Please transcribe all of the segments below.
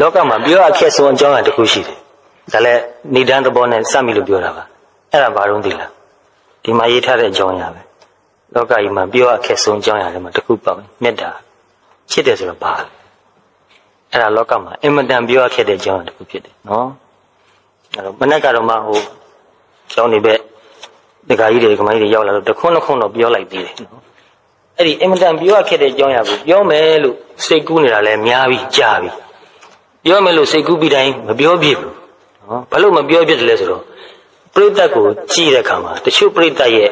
လောကမှာပြောရခက်ဆုံးအကြောင်းအရာတစ်ခုရှိတယ်ဒါလည်းနေတန်းသဘောနဲ့စမိလို့ပြောတာပါအဲ့ဒါဘာလို့သိလားဒီမှာရေးထားတဲ့အကြောင်းအရာပဲလောကကြီးမှာပြောရခက်ဆုံးအကြောင်းအရာတွေမှာတစ်ခုပေါ့မေတ္တာချစ်တယ်ဆိုတော့ဘာလဲအဲ့ဒါလောကမှာအင်မတန်ပြောရခက်တဲ့အကြောင်းအရာတစ်ခုဖြစ်တယ်နော်အဲ့တော့မနေ့ကတော့မှကျောင်းနေပဲဒကာကြီးတွေကမကြီးတွေရောက်လာတော့တခွန်းတော့ပြောလိုက်သေးတယ်နော်အဲ့ဒီအင်မတန်ပြောရခက်တဲ့အကြောင်းအရာကိုပြောမယ်လို့စိတ်ကူးနေတာလည်းများပြီကြားပြီပြောမယ်လို့စိတ်ကူးပြီးတိုင်းမပြောပြဘူးနော်ဘာလို့မပြောပြတယ်လဲဆိုတော့ပရိသတ်ကိုကြည့်တဲ့အခါမှာတချို့ပရိသတ်ရဲ့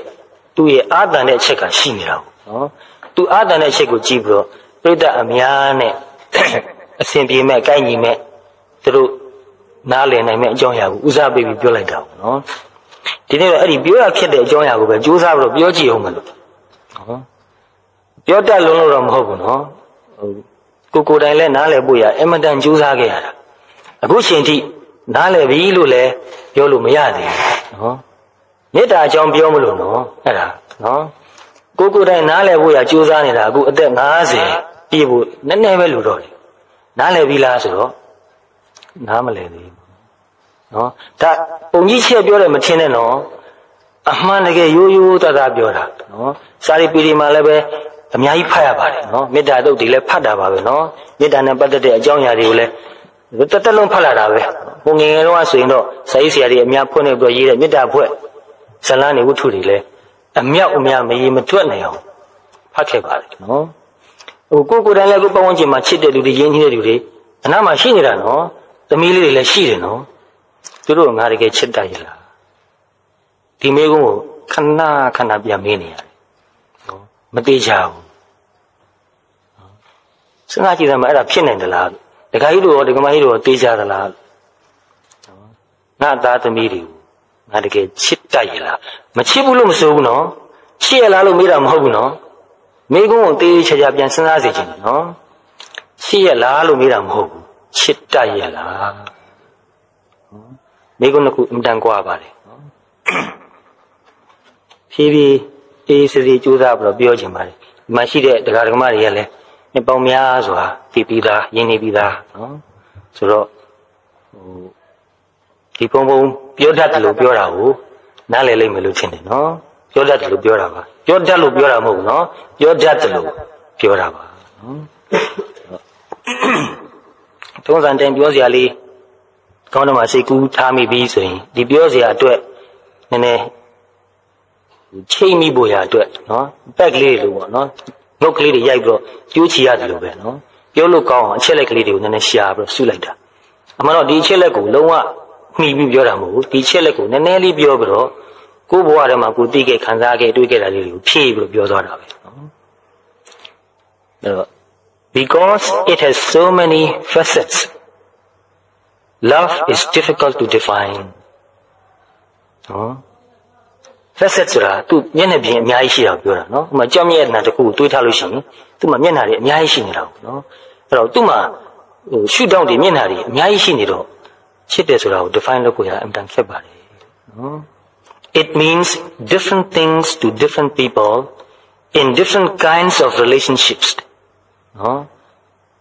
သူ့ရဲ့အာသန်တဲ့အချက်ကရှိနေတာနော်သူအာသန်တဲ့အချက်ကိုကြည့်ပြီးတော့ပရိသတ်အများနဲ့အစဉ်ပြေမဲ့ကိုက်ညီမဲ့သူတို့နားလည်နိုင်မဲ့အကြောင်းအရာကိုဦးစားပေးပြီးပြောလိုက်တာနော်ဒီနေ့တော့အဲ့ဒီပြောရဖြစ်တဲ့အကြောင်းအရာကိုပဲကြိုးစားပြီးတော့ပြောကြည့်အောင်မလို့နော်ပြောတတ်လုံးလို့တော့မဟုတ်ဘူးနော်ကိုယ်တိုင်လည်းနားလည်ဖို့ရအမတန်ကြိုးစားခဲ့ရတာအခုချိန်ထိနားလည်ပြီလို့လည်းပြောလို့မရသေးဘူးနော်မေတ္တာအကြောင်းပြောမလို့နော်အဲ့ဒါနော်ကိုယ်တိုင်နားလည်ဖို့ရကြိုးစားနေတာအခုအသက်50ပြည့်ဖို့နည်းနည်းပဲလို့တော့တယ်နားလည်ပြီလားဆိုတော့နားမလည်သေးဘူးနော်ဒါပုံကြီးချက်ပြောတယ်မထင်နဲ့နော်အမှန်တကယ်ရိုးရိုးသားသားပြောတာနော်စာရီပီဒီမှာလည်းပဲအများကြီးဖတ်ရပါတယ်နော်မေတ္တာတုတ်တွေလည်းဖတ်တာပါပဲနော်မေတ္တာနဲ့ပတ်သက်တဲ့အကြောင်းအရာတွေကိုလည်းတက်လုံးဖတ်လာတာပဲဟိုငယ်ငယ်တော့ဆိုရင်တော့စာရေးဆရာတွေအများဖွင့်နေပြီးရေးတဲ့မေတ္တာဘွဲ့ဇလန်းတွေဝတ္ထုတွေလည်းအမြောက်အများမရေမတွက်နိုင်အောင်ဖတ်ခဲ့ပါတယ်နော်ဟိုကိုယ်တိုင်လည်းကိုယ်ပတ်ဝန်းကျင်မှာချစ်တဲ့လူတွေရင်းနှီးတဲ့လူတွေအနားမှာရှိနေတာနော်သမီးလေးတွေလည်းရှိတယ်နော်သူတို့ငါတကယ်ချစ်တတ်ရလားဒီမေကုန်းကိုခဏပြန်မေးနေရတယ်နော်မသေးချဘူးစဉ်းစားကြည့်တယ်မှာအဲ့ဒါဖြစ်နိုင်တယ်လားဒကာကြီးတို့ရောဒကာမကြီးတို့ရောသေးချသလားငါသားသမီးတွေကိုငါတကယ်ချစ်တတ်ရလားမချစ်ဘူးလို့မဆိုဘူးနော်ချစ်ရလားလို့မေးတာမဟုတ်ဘူးနော်မေကုန်းကိုသေးချာပြန်စဉ်းစားစေချင်တယ်နော်ချစ်ရလားလို့မေးတာမဟုတ်ဘူးချစ်တတ်ရလားမေကုန်းကအင်တန်กว่าပါတယ်နော်ဖြည်းဖြည်းအေးစေကြိုးစားပြီးတော့ပြောချင်ပါတယ်ဒီမှာရှိတဲ့ဒကာဒကမတွေကလည်းနှစ်ပေါင်းများစွာတည်ပြီးသားရင်းနေပြီးသားနော်ဆိုတော့ဒီပုံပြောတတ်တယ်လို့ပြောတာကိုနားလည်လိမ့်မယ်လို့ထင်တယ်နော်ပြောတတ်တယ်လို့ပြောတာပါပြောတတ်လို့ပြောတာမဟုတ်ဘူးနော်ပြောတတ်တယ်လို့ပြောတာပါနော်ထုံးစံတိုင်းပြောစရာလေးကောင်းတယ်မှာစိတ်ကူးထားမိပြီဆိုရင်ဒီပြောစရာအတွက်နည်းနည်းချိန်မိဖို့ရအတွက်နော်ပက်ကလေးတွေလို့ပေါ့နော်ငုတ်ကလေးတွေရိုက်ပြီးတော့ကျိုးချီရတယ်လို့ပဲနော်ပြောလို့ကောင်းအောင်အချက်လက်ကလေးတွေကိုနည်းနည်းရှာပြီးတော့စုလိုက်တာအမှန်တော့ဒီအချက်လက်ကိုလုံးဝမှီပြီးပြောတာမဟုတ်ဘူးဒီအချက်လက်ကိုနည်းနည်းလေးပြောပြီးတော့ကိုယ့်ဘဝထဲမှာကိုသိခဲ့ခံစားခဲ့တွေ့ခဲ့တာလေးတွေကိုဖြည့်ပြီးတော့ပြောသွားတာပဲနော်အဲ့တော့ because it has so many facets love is difficult to define နော် facet ဆိုတာသူမျက်နှာပြင်အများကြီးရှိတာပြောတာနော်ဥပမာကြောက်မျက်နှာတစ်ခုကိုတွေးထားလို့ရှိရင်သူ့မှာမျက်နှာတွေအများကြီးရှိနေတာပေါ့နော်အဲ့တော့သူ့မှာရှုထောင့်တွေမျက်နှာတွေအများကြီးရှိနေတော့ချစ်တယ်ဆိုတာကို define လုပ်ဖို့ရအမှန်တန်ခက်ပါတယ်နော် it means different things to different people in different kinds of relationships နော်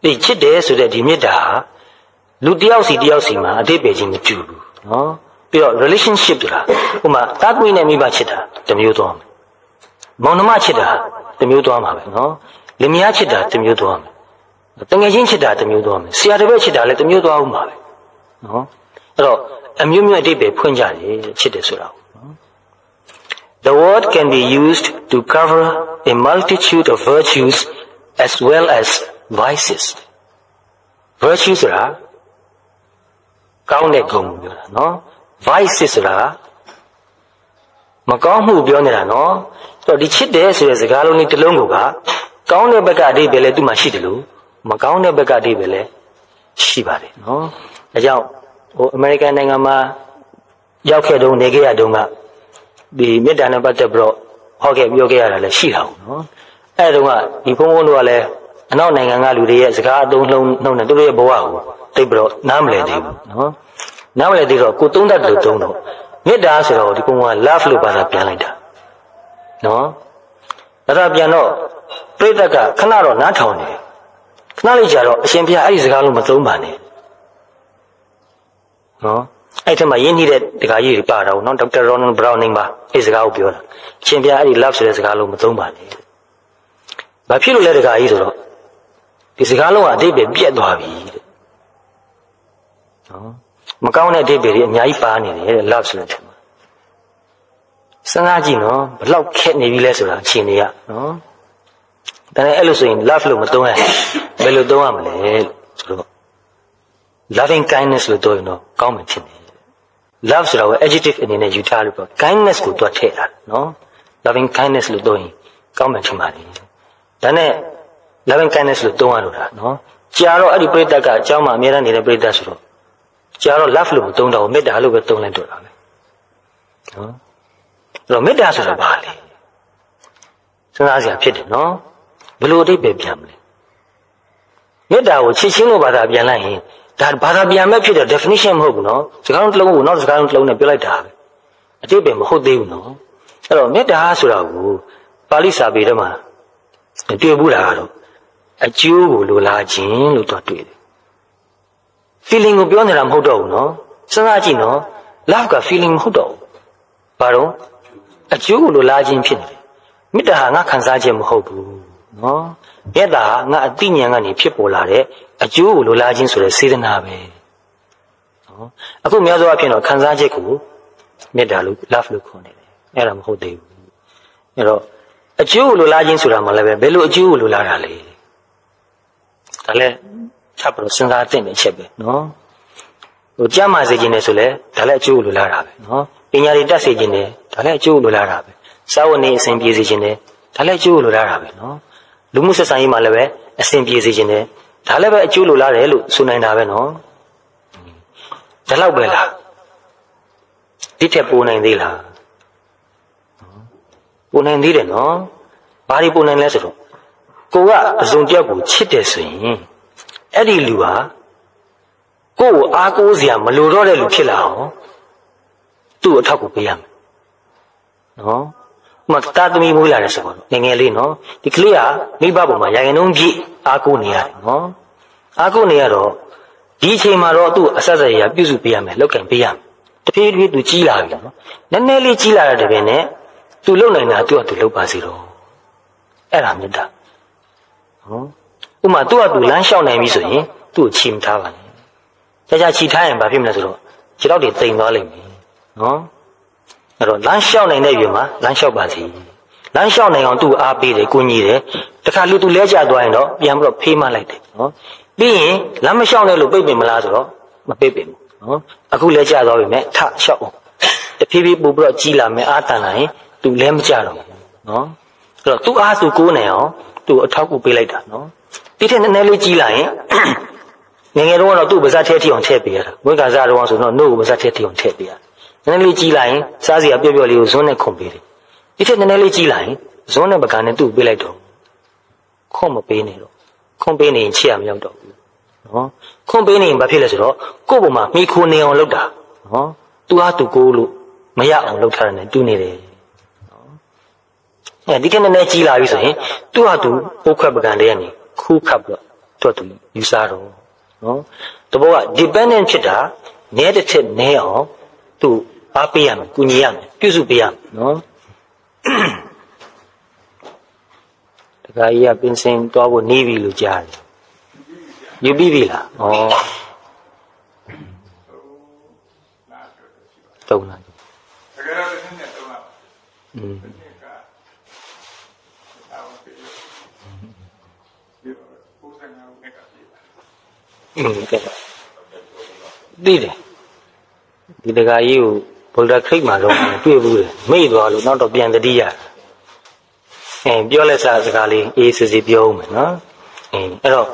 ဒီချစ်တယ်ဆိုတဲ့ဒီမေတ္တာလူတစ်ယောက်စီမှာအတိတ်ပဲချင်းမတူဘူးနော်ပြီးတော့ relationship ဆိုတာဥပမာတာသမီနဲ့မိဘချစ်တာတစ်မျိုးသွားမယ်မောင်နှမချစ်တာတစ်မျိုးသွားမှာပဲနော်လင်မယားချစ်တာတစ်မျိုးသွားမယ်တငယ်ချင်းချစ်တာတစ်မျိုးသွားမယ်ဆရာတစ်ပည့်ချစ်တာလည်းတစ်မျိုးသွားဦးမှာပဲနော်အဲ့တော့အမျိုးမျိုးအတိတ်ပဲဖွင့်ကြတယ်ချစ်တယ်ဆိုတာနော် The word can be used to cover a multitude of virtues as well as vices virtues ဆိုတာကောင်းတဲ့ဂုဏ်ပြောတာနော်vices ဆိုတာမကောင်းမှုပြောနေတာနော်အဲ့တော့ဒီချစ်တယ်ဆိုတဲ့စကားလုံးလေးတစ်လုံးကိုကကောင်းတဲ့ဘက်ကအဓိပ္ပာယ်လည်းသူ့မှာရှိတယ်လို့မကောင်းတဲ့ဘက်ကအဓိပ္ပာယ်လည်းရှိပါတယ်နော်ဒါကြောင့်အမေရိကန်နိုင်ငံမှာရောက်ခဲ့တုန်းနေခဲ့ရတုန်းကဒီမေတ္တာနဲ့ပတ်သက်ပြီးတော့ဟောခဲ့ပြောခဲ့ရတာလည်းရှိတာပေါ့နော်အဲ့တုန်းကဒီဘုန်းဘုန်းတို့ကလည်းအနောက်နိုင်ငံကလူတွေရဲ့စကားအသုံးနှုန်းနဲ့သူတို့ရဲ့ဘဝကိုသိပြီးတော့နားမလည်သေးဘူးနော်နားမလည်သေးတော့ကိုသုံးတတ်တယ်သုံးတော့မေတ္တာဆိုတော့ဒီပုံက love လို့ပါတာပြန်လိုက်တာနော်ဒါပြန်တော့ပြိဿကခဏတော့နားထောင်နေခဏလေးကြာတော့အရှင်ဘုရားအဲ့ဒီစကားလုံးမသုံးပါနဲ့ နော်အဲ့ထက်မှရင်းနှီးတဲ့တခါကြီးတွေပါတော့နော်ဒေါက်တာရောနန်ဘရောင်းနင်းပါအဲ့စကားကိုပြောတာအရှင်ဘုရားအဲ့ဒီ love ဆိုတဲ့စကားလုံးမသုံးပါနဲ့ဘာဖြစ်လို့လဲတခါကြီးဆိုတော့ဒီစကားလုံးကအတိတ်ပဲပြက်သွားပြီတဲ့နော်မကောင်းတဲ့အတိတ်ပဲတွေအများကြီးပါနေတယ်တဲ့ love ဆိုတဲ့ထက်မှာစဉ်းစားကြည့်နော်ဘလောက်ခက်နေပြီလဲဆိုတာအချိန်တွေကနော်ဒါနဲ့အဲ့လိုဆိုရင် love လို့မသုံးရဘယ်လိုသုံးရမလဲဆိုတော့ loving kindness လို့ပြောရင်တော့ကောင်းမှဖြစ်တယ် love ဆိုတာက adjective အနေနဲ့ယူထားလို့ပြော kindness ကိုတွက်ထည့်တာနော် loving kindness လို့ပြောရင်ကောင်းမှထင်ပါလေဒါနဲ့ loving kindness လို့သုံးရလို့တာနော်ကြာတော့အဲ့ဒီပရိသတ်ကအเจ้าမှာအများအားနေတဲ့ပရိသတ်ဆိုတော့ကြာတော့ love လို့မသုံးတော့မေတ္တာလို့ပဲသုံးလိုက်တော့တာပဲနော်အဲ့တော့မေတ္တာဆိုတာဘာလဲစဉ်းစားစရာဖြစ်တယ်နော်ဘယ်လိုအဓိပ္ပာယ်ပြန်မလဲမေတ္တာကိုချစ်ချင်းလို့ဘာသာပြန်လိုက်ရင်ဒါဘာသာပြန်မဲ့ဖြစ်တဲ့ definition မဟုတ်ဘူးနော်စကားလုံးတစ်လုံးကိုနောက်စကားလုံးတစ်လုံးနဲ့ပြောလိုက်တာပဲအဓိပ္ပာယ်မဟုတ်သေးဘူးနော်အဲ့တော့မေတ္တာဆိုတာကိုပါဠိစာပေထဲမှာတွေ့ဘူးလားတော့အကျိုးကိုလိုလားခြင်းလို့တော့တွေ့တယ် feeling ကိုပြောနေတာမဟုတ်တော့ဘူးနော်စဉ်းစားကြည့်နော် love က feeling မဟုတ်တော့ဘူးဘာလို့အကျိုးကိုလိုလားခြင်းဖြစ်နေတယ်မေတ္တာဟာငါခံစားခြင်းမဟုတ်ဘူးနော်မေတ္တာဟာငါအသိဉာဏ်ကနေဖြစ်ပေါ်လာတဲ့အကျိုးကိုလိုလားခြင်းဆိုတဲ့စေတနာပဲနော်အခုများသောအားဖြင့်တော့ခံစားချက်ကိုမေတ္တာလို့ love လို့ခေါ်နေတယ်အဲ့ဒါမဟုတ်သေးဘူးအဲ့တော့အကျိုးကိုလိုလားခြင်းဆိုတာမှလည်းပဲဘယ်လိုအကျိုးကိုလိုလားတာလဲဒါလည်းချက်ပြီးတော့စဉ်းစားသင့်တဲ့အချက်ပဲနော်ဟိုကြမ်းမာစေခြင်းနဲ့ဆိုလဲဒါလည်းအကျိုးကိုလိုလားတာပဲနော်ပညာတွေတတ်စေခြင်းနဲ့ဒါလည်းအကျိုးကိုလိုလားတာပဲစာဝတ်နေအဆင်ပြေစေခြင်းနဲ့ဒါလည်းအကျိုးကိုလိုလားတာပဲနော်လူမှုဆက်ဆံရေးမှာလည်းပဲအဆင်ပြေစေခြင်းနဲ့ဒါလည်းပဲအကျိုးလိုလားတယ်လို့ဆိုနိုင်တာပဲနော်ဒါတော့ပဲလားဒီထက်ပိုနိုင်သေးလားပိုနိုင်သေးတယ်နော်ဘာတွေပိုနိုင်လဲဆိုတော့ကိုကအစုံတယောက်ကိုချစ်တယ်ဆိုရင်အဲ့ဒီလူဟာကိုယ့်ကိုအားကိုးစရာမလိုတော့တဲ့လူဖြစ်လာအောင်သူ့အထောက်ကိုပေးရမယ်နော်မတာသမီမွေးလာတဲ့ဆိုတော့ငယ်ငယ်လေးနော်ဒီကလေးကမိဘပေါ်မှာရာခိုင်နှုန်းပြည့်အားကိုးနေရတယ်နော်အားကိုးနေရတော့ဒီအချိန်မှာတော့သူ့အဆက်ဆက်ရပြုစုပေးရမယ်လောက်ကင်ပေးရမယ်တဖြည်းဖြည်းသူကြီးလာပြီနော်နည်းနည်းလေးကြီးလာတဲ့တပင်နဲ့သူလုံနိုင်တာသူ့အတူလုပ်ပါစေတော့အဲ့ဒါမြတ်တာနော်ဥမာသူ့အတူလမ်းလျှောက်နိုင်ပြီဆိုရင်သူ့ကိုချီမထားပါနဲ့ကြာချီထားရင်ဘာဖြစ်မလဲဆိုတော့ခြေထောက်တွေတိမ်သွားလိမ့်မယ်နော်အဲ့တော့လမ်းလျှောက်နိုင်တဲ့ယူမှာလမ်းလျှောက်ပါစီလမ်းလျှောက်နိုင်အောင်သူ့အားပေးတယ်ကိုညီတယ်တခါလူသူလဲကျသွားရင်တော့ပြန်ပြီးတော့ဖေးမလိုက်တယ်နော်ပြီးရင်လမ်းမလျှောက်နဲ့လို့ပိတ်ပင်မလားဆိုတော့မပိတ်ပင်ဘူးနော်အခုလဲကျသွားပြီမဲ့ထလျှောက်အောင်တဖြည်းဖြည်းပို့ပြီးတော့ကြီးလာမယ်အားတန်လာရင်သူလဲမကြတော့ဘူးနော်အဲ့တော့သူ့အားသူကိုးနိုင်အောင်သူ့အထောက်ကူပေးလိုက်တာနော်ဒီထက်နည်းနည်းလေးကြီးလာရင်ငယ်ငယ်တော့သူ့ပါးစပ်ထဲထိအောင်ထည့်ပေးရတာဝိက္ခာစားတော့ဆိုတော့နှုတ်ကိုပါးစပ်ထဲထိအောင်ထည့်ပေးရနည်းနည်းလေးကြီးလာရင်စားစရာပြော့ပြော့လေးကိုဇွန်းနဲ့ခုန်ပေးတယ်ဒီထက်နည်းနည်းလေးကြီးလာရင်ဇွန်းနဲ့ပကံနဲ့သူ့ပေးလိုက်တော့ခွန်မပေးနဲ့တော့ခွန်ပေးနေရင်ချစ်ရမရောက်တော့ဘူးနော်ခွန်ပေးနေရင်ဘာဖြစ်လဲဆိုတော့ကိုယ့်ဘုံမှာမိခိုနေအောင်လုပ်တာနော်သူအားသူကိုလို့မရအောင်လုပ်ထားတယ်တူနေတယ်နော်အဲဒီထက်နည်းနည်းကြီးလာပြီဆိုရင်သူ့ဟာသူပုတ်ခွက်ပကံတွေကနေခူးခပ်ပြီးတော့သူယူစားတော့နော်တဘောက dependent ဖြစ်တာနဲတစ်ထက်နဲအောင်သူအားပေးရမယ်ကူညီရမယ်ပြုစုပေးရမယ်နော်တခါကြီးကပင်စင်သွားဖို့နေပြီလို့ကြားတယ်ယူပြီးပြီလားဩတုံးလားတကယ်တော့တစ်နှစ်နဲ့တုံးပါသိတယ်ဒီတခါကြီးကိုဗုဒ္ဓခိတ်မှာတော့တွေ့ဘူးတယ်မိတ်သွားလို့နောက်တော့ပြန်တတိယပြောလက်စားစကားလေးအေးစစ်စစ်ပြောဦးမယ်နော်အဲ့တော့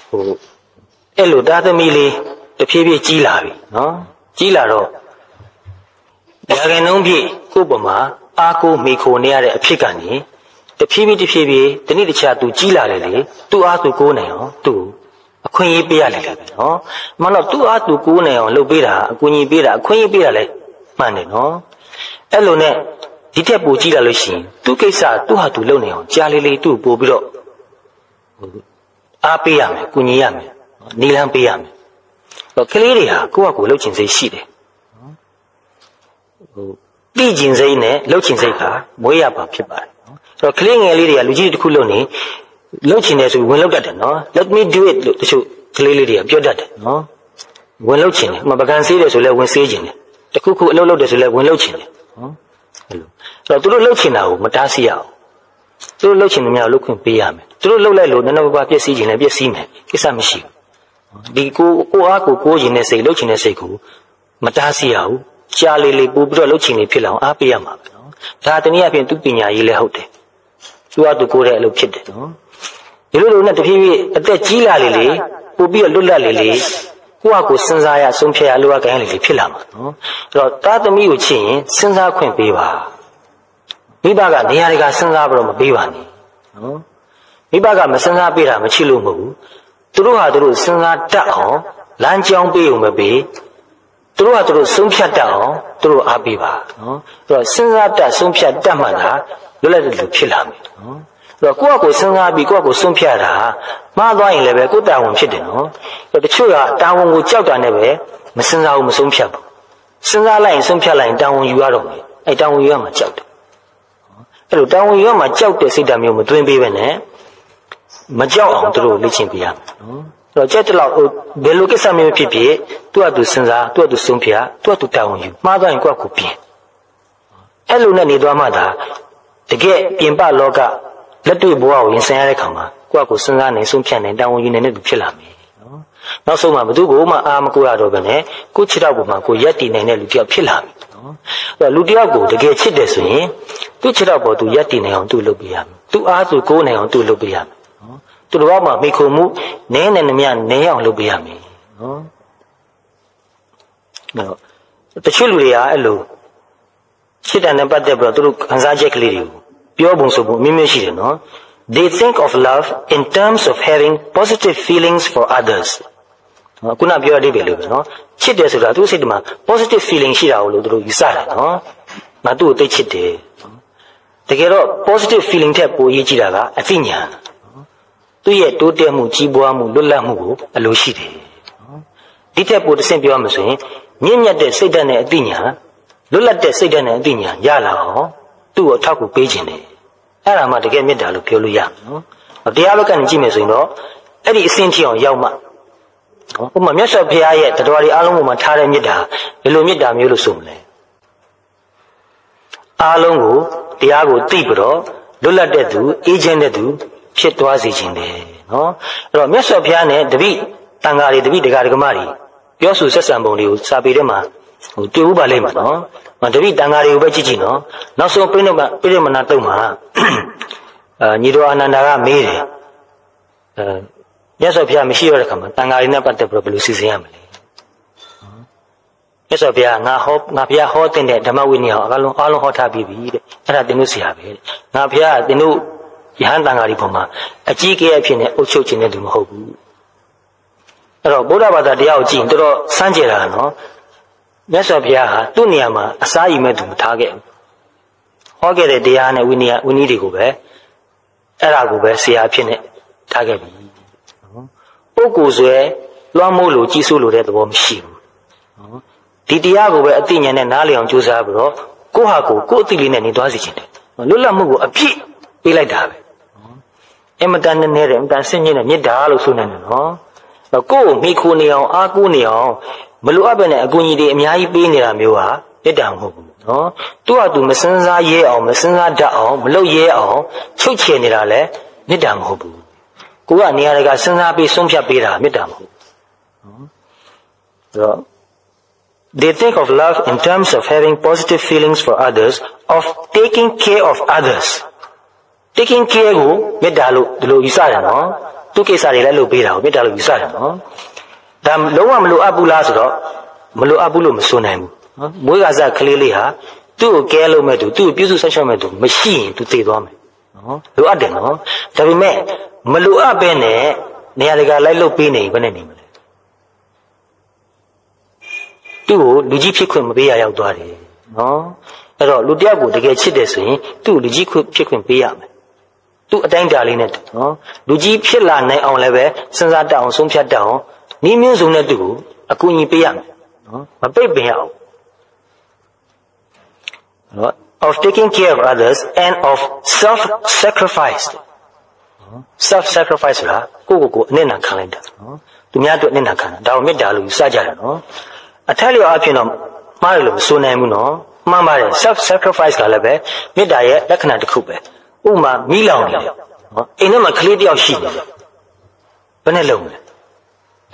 ဟိုအဲ့လိုတာသမီလေးတဖြည်းဖြည်းကြီးလာပြီနော်ကြီးလာတော့ရာခိုင်နှုန်းပြည့်ကိုယ့်ဘုံမှာအားကိုးမိခိုနေရတဲ့အဖြစ်ကနေတဖြည်းဖြည်းတနေ့တခြားသူကြီးလာတယ်လေသူ့အားသူကိုးနိုင်အောင်သူ့အခွင့်အရေးပေးရလိုက်တယ်နော်မှန်တော့သူ့အားသူကိုးနိုင်အောင်လုပ်ပေးတာအကူအညီပေးတာအခွင့်အရေးပေးတာလဲမှန်တယ်နော်အဲ့လိုနဲ့ဒီထက်ပိုကြီးလာလို့ရှိရင်သူ့ကိစ္စသူ့ဟာသူလုပ်နေအောင်ကြားလေးလေးသူ့ပို့ပြီးတော့အားပေးရမယ်ကူညီရမယ်နီလန်းပေးရမယ် ကလေးတွေဟာကိုယ့်အကူလှုပ်ချင်စိတ်ရှိတယ်တိကျင်စိတ်နဲ့လှုပ်ချင်စိတ်ကမွေးရပါဖြစ်ပါတယ်အဲ့တော့ကလေးငယ်လေးတွေကလူကြီးတစ်ခုလုံးနေလှုပ်ချင်တယ်ဆိုဝင်လှုပ်တတ်တယ်နော် let me do it လို့တချို့ကလေးလေးတွေကပြောတတ်တယ်နော်ဝင်လှုပ်ချင်တယ်ပကံဆေးတယ်ဆိုလဲဝင်ဆေးချင်တယ်တခုခုအလုပ်လုပ်တယ်ဆိုလဲဝင်လှုပ်ချင်တယ်နော်အဲ့လိုသူတို့လှုပ်ချင်တာကိုမတားဆီးရအောင်သူတို့လှုပ်ချင်တယ်များလှုပ်ခွင့်ပေးရမယ်သူတို့လှုပ်လိုက်လို့နည်းနည်းပါးပါးပြည့်စည်ချင်လဲပြည့်စည်မယ်ကိစ္စမရှိဘူးဒီကိုအားကိုချင်တဲ့စိတ်လှုပ်ချင်တဲ့စိတ်ကိုမတားဆီးရဘူးရှားလေးလေးပို့ပြီးတော့လှုပ်ချင်နေဖြစ်လာအောင်အားပေးရမှာပဲနော်ဒါတနည်းအားဖြင့်သူပညာရေးလည်းဟုတ်တယ်သူကသူကိုယ်တဲ့အလုပ်ဖြစ်တယ်နော်ဒီလိုနဲ့တဖြည်းဖြည်းအသက်ကြီးလာလေပို့ပြီးတော့လွတ်လပ်လေကိုယ့်အကိုစဉ်းစားရဆုံးဖြတ်ရလိုအပ်ကြရင်လေဖြစ်လာမှာနော်အဲ့တော့တာသမီးကိုချစ်ရင်စဉ်းစားခွင့်ပေးပါမိဘကနေရာတွေကစဉ်းစားပြီးတော့မပေးပါနဲ့နော်မိဘကမစဉ်းစားပေးတာမချစ်လို့မဟုတ်ဘူးသူတို့ဟာသူတို့စဉ်းစားတတ်အောင်လမ်းကြောင်းပေးုံမပေးသူတို့ဟာသူတို့ဆုံးဖြတ်တတ်အောင်သူတို့အားပေးပါနော်အဲ့တော့စဉ်းစားတတ်ဆုံးဖြတ်တတ်မှသာလွတ်လပ်တဲ့လူဖြစ်လာမယ်နော်အဲ့တော့ကိုယ့်အကိုစဉ်းစားပြီးကိုယ့်အကိုဆုံးဖြတ်တာမှားသွားရင်လည်းပဲကိုယ်တာဝန်ဖြစ်တယ်နော်တချို့ကတာဝန်ကိုကြောက်တာနဲ့ပဲမစဉ်းစားဘူးမဆုံးဖြတ်ဘူးစဉ်းစားလိုက်ရင်ဆုံးဖြတ်လိုက်ရင်တာဝန်ယူရတော့မယ်အဲတာဝန်ယူရမှာကြောက်တယ်အဲ့လိုတာဝန်ယူရမှာကြောက်တဲ့စိတ်ဓာတ်မျိုးမသွင်းပေးပဲနဲ့မကြောက်အောင်သူတို့လေ့ကျင့်ပေးရမယ်နော်အဲ့တော့ကြက်တလောက်ဘယ်လိုကိစ္စမျိုးဖြစ်ဖြစ်သူ့အတူစဉ်းစားသူ့အတူဆုံးဖြတ်သူ့အတူတာဝန်ယူမှားသွားရင်ကိုယ့်အကိုပြင်အဲ့လိုနဲ့နေသွားမှသာတကယ်ပြင်ပလောကလက်တွေ့ဘဝကိုရင်ဆိုင်ရတဲ့ခါမှာကိုယ့်အကိုစဉ်းစားနိုင်ဆုံးဖြတ်နိုင်တာဝန်ယူနိုင်တဲ့သူဖြစ်လာမယ်နော်နောက်ဆုံးမှာဘယ်သူကိုမှအာမကိုရတော့ပဲနဲ့ကိုချစ်တော့ပုံမှာကိုရက်တည်နိုင်တဲ့လူတစ်ယောက်ဖြစ်လာမယ်နော်အဲ့တော့လူတစ်ယောက်ကိုတကယ်ချစ်တယ်ဆိုရင်သူ့ချစ်တော့ပေါ်သူရက်တည်နိုင်အောင်သူ့လုပ်ပေးရမယ်သူ့အားသူကိုးနိုင်အောင်သူ့လုပ်ပေးရမယ်နော်သူတို့ဘာမှမိခုံမှုနည်းနေမြနည်းအောင်လုပ်ပေးရမယ်နော်တချို့လူတွေကအဲ့လိုချစ်တယ်နဲ့ပတ်သက်ပြီးတော့သူတို့ခံစားချက်ကလေးတွေကိုပြောပုံဆိုပုံအမျိုးရှိတယ်နော် they think of love in terms of having positive feelings for others ခုနပြောရတဲ့ပဲလို့ပဲနော်ချစ်တယ်ဆိုတာသူ့စိတ်ထဲမှာ positive feeling ရှိတာကိုလို့သူတို့ယူဆတာနော်ငါသူ့ကိုသိချစ်တယ်တကယ်တော့ positive feeling ထက်ပိုအရေးကြီးတာကအသိဉာဏ်သူ့ရဲ့တိုးတက်မှုကြီးပွားမှုလွတ်လပ်မှုကိုအလိုရှိတယ်ဒီထက်ပိုတစ်ဆင့်ပြောရမယ်ဆိုရင်မြင့်မြတ်တဲ့စိတ်ဓာတ်နဲ့အသိဉာဏ်လွတ်လပ်တဲ့စိတ်ဓာတ်နဲ့အသိဉာဏ်ရလာအောင်သူ့ကိုအထောက်အကူပေးခြင်းတယ်အဲ့ဒါမှတကယ်မေတ္တာလို့ပြောလို့ရမယ်နော်တရားဘက်ကနေကြည့်မယ်ဆိုရင်တော့အဲ့ဒီအဆင့်ထိအောင်ရောက်မှနော်ဥပမာမြတ်စွာဘုရားရဲ့တရားတွေအားလုံးပေါ်မှာထားတဲ့မေတ္တာဘယ်လိုမေတ္တာမျိုးလို့ဆိုမလဲအားလုံးကိုတရားကိုသိပြီးတော့လွတ်လပ်တဲ့သူအေးချမ်းတဲ့သူဖြစ်သွားစေခြင်းတယ်နော်အဲ့တော့မြတ်စွာဘုရားနဲ့တပည့်တန်ဃာတွေတပည့်ဒကာဒကမတွေပြောဆိုဆက်ဆံပုံတွေကိုစာပေထဲမှာတွေ့ဥပါလိမ့်မှာနော်တပည့်တန်ဃာတွေကိုပဲကြည့်ကြည့်နော်နောက်ဆုံးပြိဋိမနာတုံးမှာညီတော်အာနန္ဒာကမေးတယ်မြတ်စွာဘုရားမရှိတော့တဲ့ခါမှာတန်ဃာတွေနဲ့ပတ်သက်ပြီးဘယ်လိုစီစဉ်ရမလဲမြတ်စွာဘုရားငါဘုရားဟောတဲ့ဓမ္မဝိနည်းဟောအားလုံးဟောထားပြီးပြီတဲ့အဲ့ဒါသင်တို့ဆရာပဲတဲ့ငါဘုရားသင်တို့ယဟန်တန်ဃာတွေပေါ်မှာအကြီးကဲအဖြစ်နဲ့အုပ်ချုပ်ခြင်းတဲ့သူမဟုတ်ဘူးအဲ့တော့ဗုဒ္ဓဘာသာတရားကိုကြည့်ရင်တော်တော်စမ်းကြယ်တာနော်မြတ်စွာဘုရားဟာသူ့နေရာမှာအစာရည်မဲ့သူမထားခဲ့ဘူးဟောခဲ့တဲ့တရားနဲ့ဝိနည်းတွေကိုပဲအဲ့ဒါကိုပဲဆရာအဖြစ်နဲ့ထားခဲ့ပြီနော်ပုဂ္ဂိုလ်ဆွဲလွှမ်းမိုးလို့ကြီးစိုးလို့တဲ့သဘောမရှိဘူးနော်ဒီတရားကိုပဲအသိဉာဏ်နဲ့နားလည်အောင်ကြိုးစားပြီးတော့ကိုယ့်ဟာကိုယ်အသိလေးနဲ့နေသွားစေချင်တယ်လွတ်လပ်မှုကိုအပြည့်ပေးလိုက်တာပဲအမတန်နဲ့တဲ့အမတန်ဆင့်ညင်းတဲ့မေတ္တာလို့ဆိုနေတယ်နော်ကိုယ့်ကိုမိခိုနေအောင်အားကိုးနေအောင်မလိုအပ်ပဲနဲ့အကူအညီတွေအများကြီးပေးနေတာမျိုးဟာမေတ္တာမဟုတ်ဘူးနော်သူ့ဟာသူမစင်းစားရဲအောင်မစင်းစားတတ်အောင်မလုပ်ရဲအောင်ချုပ်ချယ်နေတာလည်းမေတ္တာမဟုတ်ဘူးကိုကနေရာတွေကစဉ်းစားပြီးဆုံးဖြတ်ပေးတာမေတ္တာမဟုတ်နော် they think of love in terms of having positive feelings for others of taking care of others taking care ကိုမေတ္တာလို့ဒီလိုယူဆတယ်နော်သူကိစ္စတွေလည်းလုပ်ပေးတာကိုမေတ္တာလို့ယူဆတယ်နော်ဒါလုံးဝမလိုအပ်ဘူးလားဆိုတော့မလိုအပ်ဘူးလို့မဆိုနိုင်ဘူးနော်မွေးကစားကလေးလေးဟာသူ့ကိုကဲလို့မဲ့သူ့ကိုပြုစုဆက်ရှောက်မဲ့သူမရှိရင်သူသေသွားမယ်နော်လိုအပ်တယ်နော်ဒါပေမဲ့မလိုအပ်ပဲနဲ့နေရာတကာလိုက်လုပ်ပေးနေဘယ်နဲ့နေမလဲသူ့ကိုလူကြီးဖြစ်ခွင့်မပေးရရောက်သွားတယ်နော်အဲ့တော့လူတယောက်ကိုတကယ်ချစ်တယ်ဆိုရင်သူ့ကိုလူကြီးဖြစ်ခွင့်ပေးရမယ်သူ့အတိုင်းတာလေးနဲ့နော်လူကြီးဖြစ်လာနိုင်အောင်လည်းပဲစဉ်းစားတတ်အောင်ဆုံးဖြတ်တတ်အောင်ဤမျိုးစုံနဲ့သူ့ကို အကူအညီပေးရမယ်နော်မပိတ်ပင်ရအောင်နော် of taking care of others and of self sacrifice နော် self sacrifice ဆိုတာကိုအနစ်နာခံလိုက်တာနော်သူများအတွက်အနစ်နာခံတာဒါကိုမေတ္တာလို့ယူဆကြတယ်နော်အထက်လျော်အဖြစ်တော့မှားတယ်လို့မဆိုနိုင်ဘူးနော်မှန်ပါတယ် self sacrifice ကလည်းပဲမေတ္တာရဲ့လက္ခဏာတစ်ခုပဲဥပမာမိလောင်နေတယ်နော်အိမ်ထဲမှာကလေးတစ်ယောက်ရှိနေတယ်ဘယ်နဲ့လုံးလဲ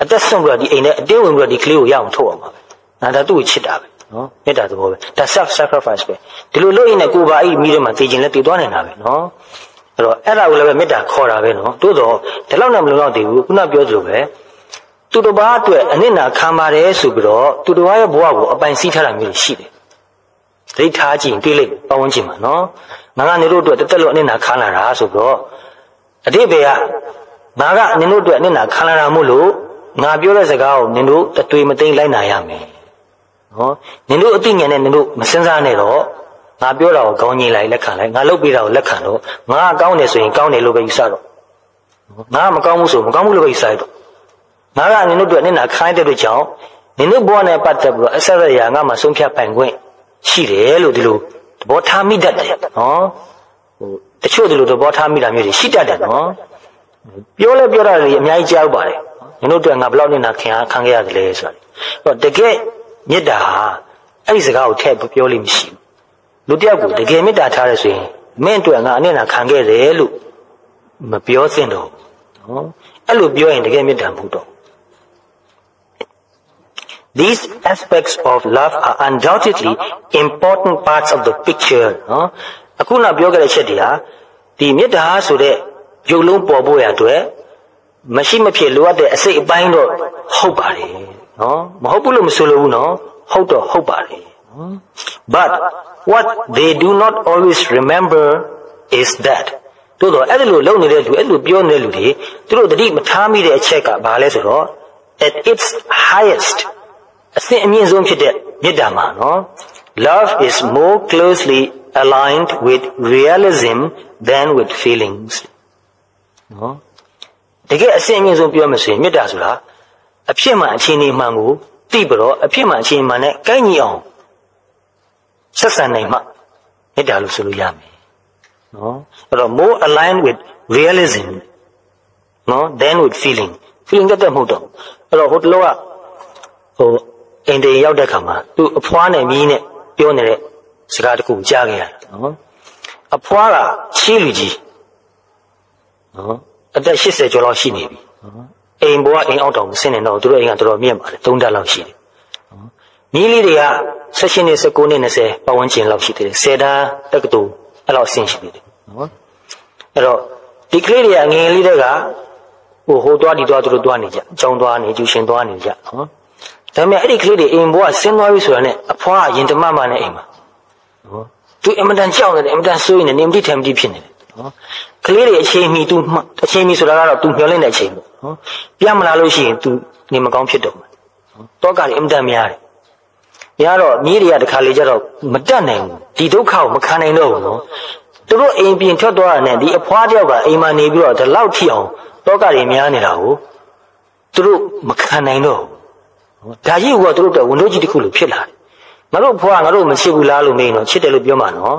အသက်ဆုံးပြီးတော့ဒီအိမ်ထဲအတင်းဝင်ပြီးတော့ဒီကလေးကိုရအောင်ထုတ်အောင်ပါပဲဒါသူ့ကိုချစ်တာပဲနော်မေတ္တာသဘောပဲဒါ self sacrifice ပဲဒီလိုလုပ်ရင်လည်းကိုယ်ပါအဲ့မိထဲမှာတည်ခြင်းလည်းတည်သွားနိုင်တာပဲနော်အဲ့တော့အဲ့ဒါကိုလည်းပဲမေတ္တာခေါ်တာပဲနော်တိုးတော့ဒီလောက်နဲ့မလုံလောက်သေးဘူးခုနပြောသလိုပဲသူတစ်ပါးအတွက်အနစ်နာခံပါတယ်ဆိုပြီးတော့သူတစ်ပါးရဲ့ဘဝကိုအပိုင်စီးထားတာမျိုးရှိတယ်ဒိဋ္ဌာကြည့်တွေးလိုက်ပတ်ဝန်းကျင်မှာနော်ငါကနေတို့အတွက်တက်လို့အနစ်နာခံလာတာဆိုတော့အတိပ္ပယ်ကငါကနင်တို့အတွက်အနစ်နာခံလာတာမို့လို့ငါပြောတဲ့စကားကိုနင်တို့အတွေ့မသိလိုက်နာရမယ်နော်နင်တို့အသိဉာဏ်နဲ့နင်တို့မစင်စားနဲ့တော့ငါပြောတာကိုကောင်းကြီးလိုက်လက်ခံလိုက်ငါလုပ်ပေးတာကိုလက်ခံတော့ငါကောင်းတယ်ဆိုရင်ကောင်းတယ်လို့ပဲယူဆတော့ငါမကောင်းဘူးဆိုမကောင်းဘူးလို့ပဲယူဆရတော့ငါကနင်တို့အတွက်နင်နာခိုင်းတဲ့အတွက်ကြောင့်နင်တို့ဘဝနဲ့ပတ်သက်ပြီးတော့အဆက်အရာငါမှဆုံးဖြတ်ပိုင်ခွင့်ရှိတယ်လို့ဒီလိုသဘောထားမိတတ်တယ်နော်တချို့ဒီလိုသဘောထားမိတာမျိုးတွေရှိတတ်တယ်နော်ပြောလဲပြောတာတွေအများကြီးကြားပါတယ်နင်တို့အတွက်ငါဘယ်လောက်နင်နာခံခဲ့ရတယ်လဲဆိုတာတော့တကယ်မေတ္တာဟာအဲ့ဒီစကားကိုထည့်ပြောလို့မရှိဘူးလူတယောက်ကိုတကယ်မေတ္တာထားရဆိုရင်မင်းအတွက်ငါအနစ်နာခံခဲ့တယ်လို့မပြောသင့်တော့နော်အဲ့လိုပြောရင်တကယ်မေတ္တာမဟုတ်တော့ These aspects of love are undoubtedly important parts of the picture နော်အခုနပြောခဲ့တဲ့ချက်တွေဟာဒီမေတ္တာဆိုတဲ့ရုပ်လုံးပေါ်ဖို့ရအတွက်မရှိမဖြစ်လိုအပ်တဲ့အစိတ်အပိုင်းတော့ဟုတ်ပါတယ်နော်မဟုတ်ဘူးလို့မဆိုလိုဘူးနော်ဟုတ်တော့ဟုတ်ပါတယ်နော် but what they do not always remember is that တို့တော့အဲ့လိုလုပ်နေတဲ့လူအဲ့လိုပြောနေတဲ့လူတွေသူတို့တတိမထားမိတဲ့အချက်ကဘာလဲဆိုတော့ at its highest အစဉ်အမြင့်ဆုံးဖြစ်တဲ့မေတ္တာမှာနော် love is more closely aligned with realism than with feelings နော်တကယ်အစဉ်အမြင့်ဆုံးပြောမယ်ဆိုရင်မေတ္တာဆိုတာအဖြစ်မှအခြေအနေမှန်ကိုသိပြီးတော့အဖြစ်မှအခြေအနေမှန်နဲ့ကိုက်ညီအောင်ဆက်ဆံနိုင်မှမေတ္တာလို့ဆိုလို့ရမယ်နော်အဲ့တော့ more aligned with realism နော် than with feeling တက်မဟုတ်တော့အဲ့တော့ဟိုတလောကအင်ဒီရောက်တဲ့ခါမှာသူ့အဖွားနဲ့မီးနဲ့ပြောနေတဲ့စကားတခုကြားခဲ့ရတယ်နော်အဖွားကရှင်းလူကြီးနော်အသက်80ကျော်လောက်ရှိနေပြီအိမ်ဘဝအိမ်အောက်တောင်မဆင်းနေတော့သူတို့အိမ်ကတော်တော်မြင့်ပါတယ်3တက်လောက်ရှိတယ်မီးလေးတွေက16နှစ်19နှစ်20ပတ်ဝန်းကျင်လောက်ရှိသေးတယ်10တန်းတက္ကသိုလ်အဲ့လောက်အဆင့်ရှိသေးတယ်နော်အဲ့တော့ဒီကလေးတွေကငယ်လေးတွေကဟိုသွားဒီသွားသူတို့သွားနေကြအကြောင်းသွားနေကျူရှင်သွားနေကြနော်ဒါပေမဲ့အဲ့ဒီကလေးတွေအိမ်ဘဝဆင်းသွားပြီဆိုတာနဲ့အဖွားကရင်တမမနဲ့အိမ်မှာနော်သူအင်မတန်ကြောက်နေတယ်အင်မတန်ဆိုးနေတယ်နေမတိထမတိဖြစ်နေတယ်နော်ကလေးတွေအချိန်မီသူအချိန်မီဆိုတာကတော့သူမျောလင့်တဲ့အချိန်ပေါ့နော်ပြမလာလို့ရှိရင်သူနေမကောင်းဖြစ်တော့မှာနော်တောကလည်းအင်မတန်များတယ်များတော့မြေးတွေကတခါလေကျတော့မတက်နိုင်ဘူးဒီဒုက္ခကိုမခံနိုင်တော့ဘူးနော်သူတို့အိမ်ပြင်ထွက်သွားတာနဲ့ဒီအဖွားတယောက်ကအိမ်မှာနေပြီးတော့ဒီလောက်ထိအောင်တောကတွေများနေတာကိုသူတို့မခံနိုင်တော့ဘူးဒါကြီးကသူတို့တော့ဝန်တို့ကြီးတစ်ခုလိုဖြစ်လာတယ်ငါတို့အဖွားငါတို့မချစ်ဘူးလားလို့မေးတော့ချစ်တယ်လို့ပြောမှာနော်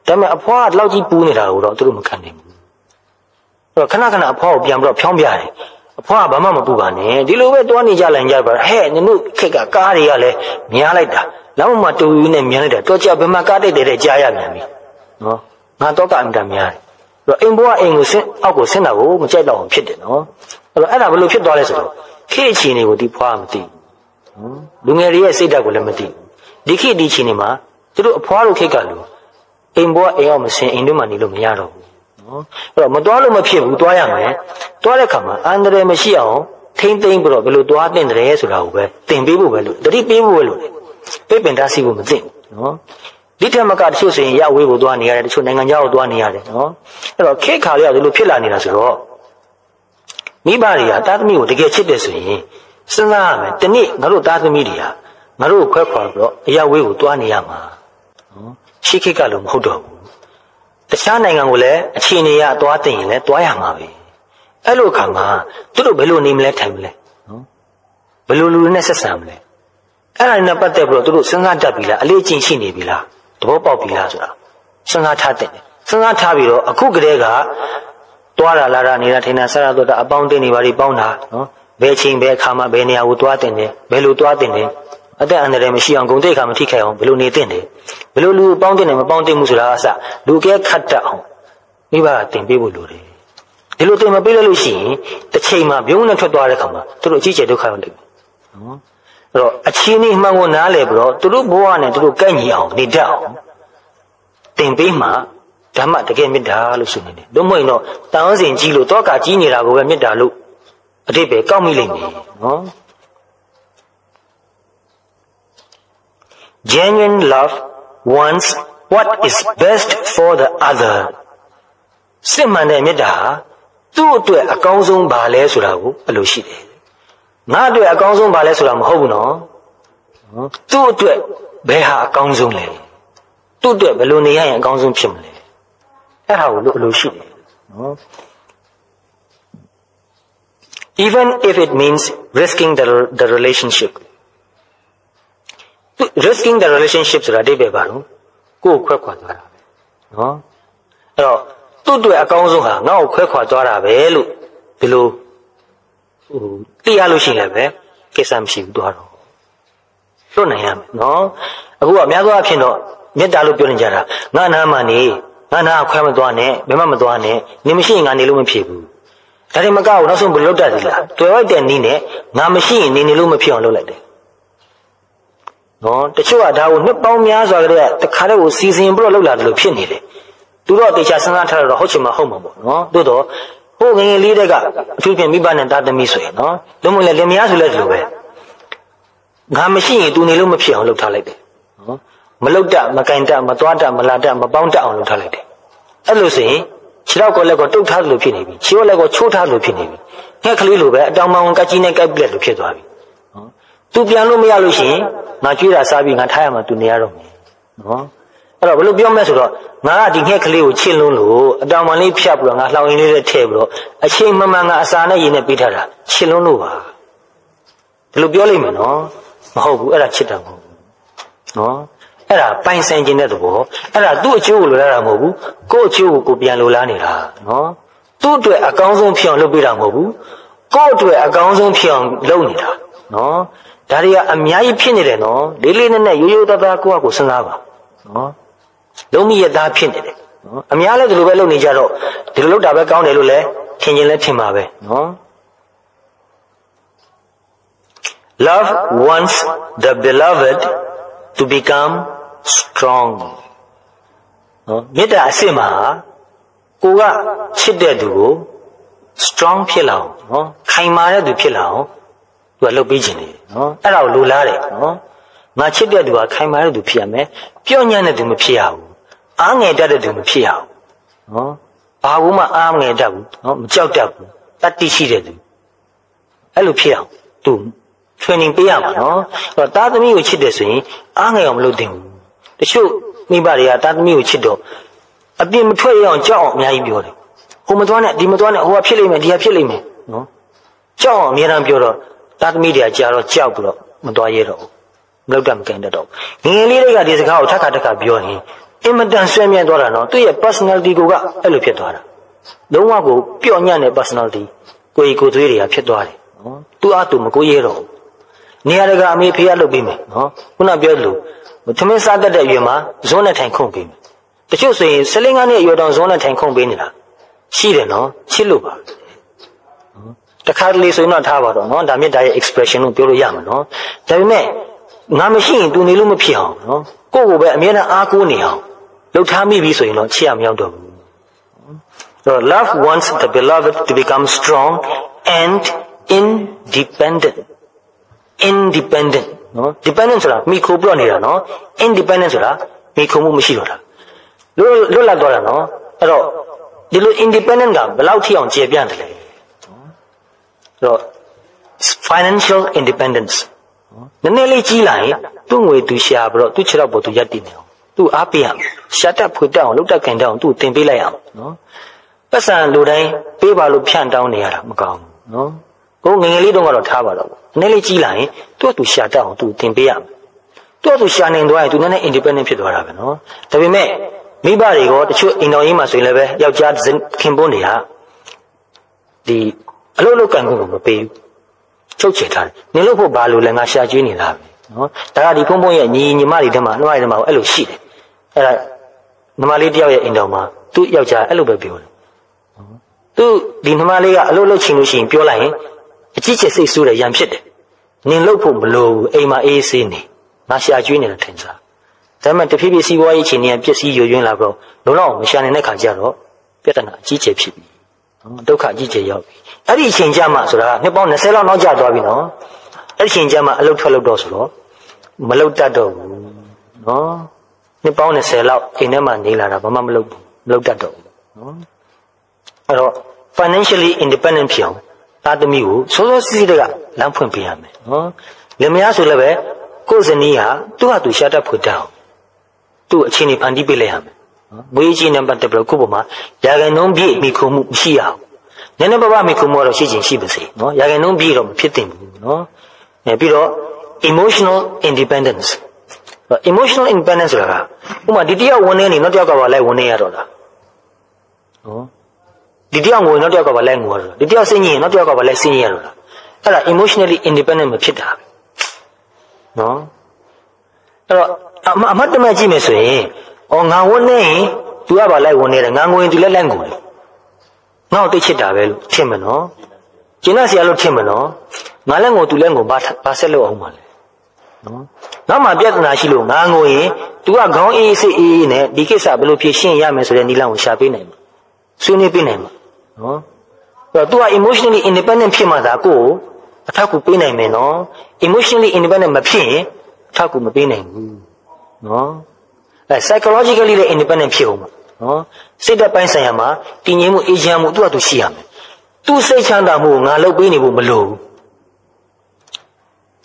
ဒါပေမဲ့အဖွားကဒီလောက်ကြီးပူးနေတာကိုတော့သူတို့မခံနိုင်ဘူးအဲ့တော့ခဏခဏအဖွားကိုပြန်ပြီးတော့ဖြောင်းပြတယ်အဖွားကဘာမှမပူပါနဲ့ဒီလိုပဲတွားနေကြလိုက်ကြပါဟဲ့နင်တို့ခက်ကကားတွေကလည်းများလိုက်တာနောက်မှတူယူနဲ့မြန်လိုက်တာတော့ကြဘယ်မှာကားတိတ်တဲ့ကြားရပြန်ပြီနော်ငါတော့ကအင်တာများတယ်အဲ့တော့အိမ်ဘွားအိမ်ကိုဆင်းအောက်ကိုဆင်းတာကိုမကြိုက်တော့ဖြစ်တယ်နော်အဲ့တော့အဲ့ဒါဘယ်လိုဖြစ်သွားလဲဆိုတော့ခေတ်အခြေအနေကိုဒီဖွားမသိဘူးလူငယ်တွေရဲ့စိတ်ဓာတ်ကိုလည်းမသိဘူးဒီခေတ်ဒီအခြေအနေမှာသူတို့အဖွားတို့ခေတ်ကလူအိမ်ဘွားအိမ်အောင်မဆင်းအိမ်တို့မှနေလို့မရတော့ဘူးနော်အဲ့တော့မတွားလို့မဖြစ်ဘူးတွားရမယ်တွားတဲ့ခါမှာအန္တရာယ်မရှိအောင်ထိမ့်သိမ့်ပြီးတော့ဘယ်လိုတွားတင်တယ်ဆိုတာကိုပဲသင်ပေးဖို့ပဲလို့တတိပေးဖို့ပဲလို့ပြပင်တားစီဖို့မသိဘူးနော်ဒီထက်မကတချို့ဆိုရင်ရဝေးကိုတွားနေရတယ်တချို့နိုင်ငံခြားကိုတွားနေရတယ်နော်အဲ့တော့ခေတ်ခါလေးကဒီလိုဖြစ်လာနေတာဆိုတော့မိဘတွေကတာသမီကိုတကယ်ချစ်တယ်ဆိုရင်စဉ်းစားရမယ်တနေ့ငါတို့တာသမီတွေကငါတို့ကိုခွဲခွာပြီးတော့အရဝေးကိုတွားနေရမှာနော်ရှိခေတ်ကလို့မဟုတ်တော့ဘူးတခြားနိုင်ငံကိုလည်းအခြေအနေရတွားတင်ရင်လည်းတွားရမှာပဲအဲ့လိုခါမှာသူတို့ဘယ်လိုနေမလဲထိုင်မလဲနော် ဘယ်လိုလူနဲ့ဆက်ဆံမလဲအဲ့ဒါနဲ့ပတ်သက်ပြီးတော့သူတို့စဉ်းစားတတ်ပြီလားအလေးကျင့်ရှိနေပြီလားသဘောပေါက်ပြီလားဆိုတာစဉ်းစားထားတဲ့စဉ်းစားထားပြီးတော့အခုကတည်းကတွားလာလာတာနေတာထိုင်တာဆရာတို့အပေါင်းတင်နေပါလိပေါင်းတာနော်ဘယ်ချိန်ဘယ်အခါမှာဘယ်နေရာကိုတွားတင်တယ်ဘယ်လိုတွားတင်တယ်အသက်အန္တရာယ်မရှိအောင်ဂုဏ်သိက္ခာမထိခိုက်အောင်ဘယ်လိုနေတင်တယ်ဘယ်လိုလူပေါင်းတင်တယ်မပေါင်းတင်မှုဆိုတာအစလူကဲခတ်တတ်အောင်မိဘကတင်ပေးဖို့လိုတယ်ဒီလိုတင်မပေးလို့ရှိရင်တစ်ချိန်မှာပြုံးနဲ့ထွက်သွားတဲ့ခါမှာသူတို့အကြီးကျယ်ဒုက္ခရောက်လိမ့်မယ်နော်အဲ့တော့အချင်းကြီးမှန်ကိုနားလဲပြီးတော့သူတို့ဘဝနဲ့သူတို့ကန့်ညီအောင်နေတတ်အောင်တင်ပေးမှဓမ္မတကယ်မေတ္တာလို့ဆိုနေတယ်တို့မဟုတ်ရင်တော့တန်အောင်စင်ကြီးလို့တောကကြီးနေတာကိုပဲမေတ္တာလို့အတိတ်ပဲကောက်မိလိမ့်မယ်နော် Genuine love wants what is best for the other စစ်မှန်တဲ့မေတ္တာသူ့အတွက်အကောင်းဆုံးပါလဲဆိုတာကိုအလိုရှိတယ်ငါအတွက်အကောင်းဆုံးပါလဲဆိုတာမဟုတ်ဘူးနော်သူ့အတွက်ဘယ်ဟာအကောင်းဆုံးလဲသူ့အတွက်ဘယ်လိုနေရရင်အကောင်းဆုံးဖြစ်မလဲအဲ့ဒါကိုအလိုရှိတယ်နော် Even if it means risking the relationship risking the relationship ဆိုတာအဓိပ္ပာယ်ပါတော့ကိုယ်ခွဲခွာသွားတာပဲနော်အဲ့တော့သူ့အတွက်အကောင်းဆုံးဟာငါ့ကိုခွဲခွာသွားတာပဲလို့ဒီလိုသိရလို့ရှိရင်လည်းကိစ္စမရှိဘူးတော့လွတ်နိုင်ရမယ်နော်အခုကအများဆုံးအဖြစ်တော့မေတ္တာလို့ပြောနေကြတာငါနာမှနေငါနာခွဲမသွားနဲ့ဘယ်မှမသွားနဲ့နေမရှိရင်ငါနေလို့မဖြစ်ဘူးဒါတွေမကောက်ဘူးနောက်ဆုံးဘယ်လိုလုပ်တတ်သလဲတွေ့လိုက်တဲ့နည်းနဲ့ငါမရှိရင်နေလို့မဖြစ်အောင်လုပ်လိုက်တယ်နော်တချို့ကဒါကိုနှစ်ပေါင်းများစွာကတည်းကတခါတည်းကိုစီစဉ်ပြီးတော့လုပ်လာတယ်လို့ဖြစ်နေတယ်သူတို့တေချာစဉ်းစားထားတော့ဟုတ်ချင်မှဟုတ်မှာပေါ့နော်သို့တော့ဟိုငယ်ငယ်လေးတက်ကအထူးဖြင့်မိဘနဲ့တာသမီဆိုရင်နော်လုံးဝလည်းလင်မယားဆိုလည်းဒီလိုပဲငါမရှိရင်သူနေလို့မဖြစ်အောင်လုပ်ထားလိုက်တယ်နော်မလုပ်တတ်မကင်တတ်မသွားတတ်မလာတတ်မပေါင်းတတ်အောင်လုပ်ထားလိုက်တယ်အဲ့လိုဆိုရင်ခြေထောက်ကလည်းတုတ်ထားလို့ဖြစ်နေပြီခြေဝက်လည်းချိုးထားလို့ဖြစ်နေပြီငှက်ကလေးလိုပဲအတောင်မောင်ကကြီးနဲ့ကိုက်ပြက်လို့ဖြစ်သွားပြီနော်သူပြန်လို့မရလို့ရှိရင်ငါကြွေးတာစားပြီးငါထားရမှာသူနေရတော့မယ်နော်အဲ့တော့ဘယ်လိုပြောမလဲဆိုတော့ငါကဒီငှက်ကလေးကိုချစ်လွန်းလို့အတောင်ပံလေးဖြတ်ပြီးတော့ငါလှောင်ရင်းလေးနဲ့ထည့်ပြီးတော့အချိန်မှန်မှန်ငါအစာနဲ့ရေနဲ့ပေးထားတာချစ်လွန်းလို့ပါဒီလိုပြောလိုက်မယ်နော်မဟုတ်ဘူးအဲ့ဒါချစ်တာမဟုတ်ဘူးနော်အဲ့ဒါပိုင်ဆိုင်ခြင်းတဲ့သဘောအဲ့ဒါသူ့အကျိုးကိုလိုလားတာမဟုတ်ဘူးကိုယ့်အကျိုးကိုပြန်လိုလားနေတာနော်သူ့အတွက်အကောင်းဆုံးဖြစ်အောင်လုပ်ပေးတာမဟုတ်ဘူးကိုယ့်အတွက်အကောင်းဆုံးဖြစ်အောင်လုပ်နေတာနော်ဒါတွေကအများကြီးဖြစ်နေတယ်နော်လေးလေးနက်နက်ရိုးရိုးသားသားကိုယ့်အကိုစဉ်းစားပါနော်လုံးမရသားဖြစ်နေတယ်နော်အများလည်းဒီလိုပဲလုပ်နေကြတော့ဒီလိုလုပ်တာပဲကောင်းတယ်လို့လည်းထင်ရင်လည်းထင်ပါပဲနော် Love wants the beloved to become strong နော်မေတ္တာအစစ်မှာကိုကချစ်တဲ့သူကို strong ဖြစ်လာအောင်နော်ခိုင်မာတဲ့သူဖြစ်လာအောင်သူကလုပ်ပေးခြင်းလေနော်အဲ့ဒါကိုလိုလားတယ်နော်ငါချစ်တဲ့သူကခိုင်မာတဲ့သူဖြစ်ရမယ်ပြော့ညံ့တဲ့သူမဖြစ်ရဘူးအားငယ်တတ်တဲ့သူမဖြစ်ရဘူးနော်ဘာဘူးမှအားငယ်တတ်ဘူးနော်မကြောက်တတ်ဘူးတတ်တိရှိတဲ့သူအဲ့လိုဖြစ်အောင်သူ training ပေးရမှာနော်အဲ့တော့သားသမီးကိုချစ်တယ်ဆိုရင်အားငယ်အောင်မလုပ်သင့်ဘူးတချို့မိဘတွေကသားသမီးကိုချစ်တော့အပြင်မထွက်ရအောင်ကြောက်အောင်အများကြီးပြောတယ်ဟိုမသွားနဲ့ဒီမသွားနဲ့ဟိုကဖြစ်လိမ့်မယ်ဒီကဖြစ်လိမ့်မယ်နော်ကြောက်အောင်အများအားပြောတော့သားသမီးတွေကကြာတော့ကြောက်ပြီးတော့မသွားရတော့ဘူးမလုပ်တတ်မကင်တတ်တော့ငယ်ငယ်လေးတွေကဒီစကားကိုထပ်ခါပြောရင်အင်မတန်ဆွဲမြဲသွားတာနော်သူ့ရဲ့ personality ကအဲ့လိုဖြစ်သွားတာလုံးဝကိုပျော့ညံ့တဲ့ personality ကိုယ်ကိုယ်သွေးတွေကဖြစ်သွားတယ်နော်သူ့အားသူမကိုရတော့နေရာတကာအမေဖေးရလုပ်ပြီးမယ်နော်ခုနပြောလို့သမင်းစားတတ်တဲ့အရွယ်မှာဇွန်းနဲ့ထိုင်ခုန်ပေးမယ်တချို့ဆိုရင်15နှစ်အရွယ်တောင်ဇွန်းနဲ့ထိုင်ခုန်ပေးနေတာရှိတယ်နော်ချစ်လို့ပါတခါတလေဆိုရင်တော့ထားပါတော့နော်ဒါမြတ်တာရဲ့ expression လို့ပြောလို့ရမှာနော်ဒါပေမဲ့ငါမရှိရင် तू နေလို့မဖြစ်အောင်နော်ကိုယ့်ကိုယ်ပဲအမြဲတမ်းအားကိုးနေအောင်လှုပ်ထားမိပြီဆိုရင်တော့ချစ်ရမရောက်တော့ဘူး So love wants the beloved to become strong and independent နော် dependent ဆိုတာမိခိုးပြနေတာနော် independent ဆိုတာမိခိုးမှုမရှိတော့တာလွတ်လပ်သွားတာနော်အဲ့တော့ဒီလို independent ကဘယ်လောက်ထိအောင်ကျေပြန့်တယ်လဲအဲ့တော့ financial independence နည်းနည်းလေးကြီးလာရင်သူ့ငွေသူရှာပြီးတော့သူ့ခြေထောက်ပေါ်သူရပ်တည်နေအောင်သူ့အားပေးရမယ်ရှာတတ်ဖွေတတ်အောင်လုပ်တတ်ခင်တတ်အောင်သူ့တင်ပေးလိုက်ရအောင်နော်ပတ်စံလူတိုင်းပေးပါလို့ဖြန့်တောင်းနေရတာမကောင်းဘူးနော် ဟိုငငယ်လေးတုန်းကတော့ထားပါတော့အနေလေးကြီးလာရင်သူ့အတူရှာတတ်အောင်သူသင်ပေးရမယ်သူ့အတူရှာနိုင်သွားရင်သူနည်းနည်း independent ဖြစ်သွားတာပဲနော်ဒါပေမဲ့မိဘတွေကတချို့အိမ်တော်ကြီးမှာဆိုရင်လည်းပဲယောက်ျားခင်ပွန်းတွေကဒီအလုပ်လုပ်ကန်ကိုမပေးဘူးချုပ်ချယ်ထားတယ်နင်လို့ဖို့ဘာလို့လဲငါရှာကျွေးနေတာပဲနော်ဒါကဒီဘုံဘုံရဲ့ညီမတွေထဲမှာနှွားရတဲ့မှာအဲ့လိုရှိတယ်အဲ့ဒါညီမလေးတယောက်ရဲ့အိမ်တော်မှာသူ့ယောက်ျားအဲ့လိုပဲပြောတယ်သူဒီညီမလေးကအလုပ်လုပ်ချင်လို့ရှိရင်ပြောလိုက်ရင်အကြည့်ချက်စိတ်ဆိုးတယ်ရံဖြစ်တယ်နင်လို့ဖို့မလိုဘူးအိမ်မှာအေးဆေးနေငါရှာကျွေးနေတာထင်စားဒါမှတဖြည်းဖြည်းစီးပွားရေးချင်းနေပျက်စီးယိုယွင်းလာတော့လုံးလုံးမရှာနိုင်တဲ့ခါကျတော့ပြဿနာအကြီးကျယ်ဖြစ်ပြီဒုက္ခအကြီးကျယ်ရောက်ပြီအဲ့ဒီအချိန်ကျမှဆိုတာနှစ်ပေါင်း20လောက်နောက်ကျသွားပြီနော်အဲ့ဒီအချိန်ကျမှအလုပ်ထွက်လို့တော့ဆိုတော့မလုပ်တတ်တော့ဘူးနော်နှစ်ပေါင်း20လောက်အိမ်ထဲမှာနေလာတာဘာမှမလုပ်တတ်တော့ဘူးနော်အဲ့တော့ financially independent ဖြစ်အောင်သားသမီးကိုစောစောစီးစီးတကလမ်းဖွင့်ပေးရမယ်နော်လင်မယားဆိုလည်းပဲကိုယ်စနီးဟာသူ့ဟာသူရှာတတ်ဖို့တောင်းသူ့အချင်းကြီးဖန်တီးပေးလိုက်ရမယ်နော်မွေးကြီးနဲ့ပတ်သက်ပြီးတော့ကိုယ့်ပေါ်မှာရာဂန်နှုံးပြည့်မိခုမှုမရှိရအောင်နည်းနည်းပါးပါးမိခုမှုတော့ရှိချင်ရှိပါစေနော်ရာဂန်နှုံးပြည့်တော့မဖြစ်သင့်ဘူးနော်ပြီးတော့ emotional independence emotional independence ဆိုတာကဥပမာဒီတယောက်ဝင်နေနောက်တယောက်ကပါလိုက်ဝင်နေရတော့လားနော်ဒီတယောက်ငိုနောက်တယောက်ကပါလိုက်ငိုရတော့ဒီတယောက်စိတ်ညစ်ရင်နောက်တယောက်ကပါလိုက်စိတ်ညစ်ရတော့လားအဲ့ဒါ emotionally independent မဖြစ်တာပဲနော်အဲ့တော့အမတ်တမဲ့ကြည့်မယ်ဆိုရင်ငါဝင်နေရင် तू ကပါလိုက်ဝင်နေတယ်ငါငိုရင် तू လည်းလိုက်ငိုတယ်ငါ့ကိုတိတ်ချစ်တာပဲလို့ထင်မယ်နော်ကျင်းဆရာလို့ထင်မယ်နော်ငါလည်းငို तू လည်းငိုဘာဆက်လို့အောင်ပါလဲနော်နောက်မှပြဿနာရှိလို့ငါငိုရင် तू ကခေါင်းအေးစိတ်အေးနဲ့ဒီကိစ္စဘယ်လိုဖြေရှင်းရမယ်ဆိုတဲ့နည်းလမ်းကိုရှာပေးနိုင်မှာဆွေးနွေးပေးနိုင်မှာနော်အဲ့တော့ तू က emotionally independent ဖြစ်မှသာကိုယ်အထောက်အကူပေးနိုင်မယ်နော် emotionally independent မဖြစ်ရင်အထောက်အကူမပေးနိုင်ဘူးနော်အဲ psychologically လည်း independent ဖြစ်အောင်ပါနော်စိတ်ဓာတ်ပိုင်းဆိုင်ရာမှာတည်ငြိမ်မှုအေးချမ်းမှုသူ့ဟာသူရှိရမယ်သူစိတ်ချမ်းသာမှုကိုငါလုပ်ပေးနေဖို့မလိုဘူး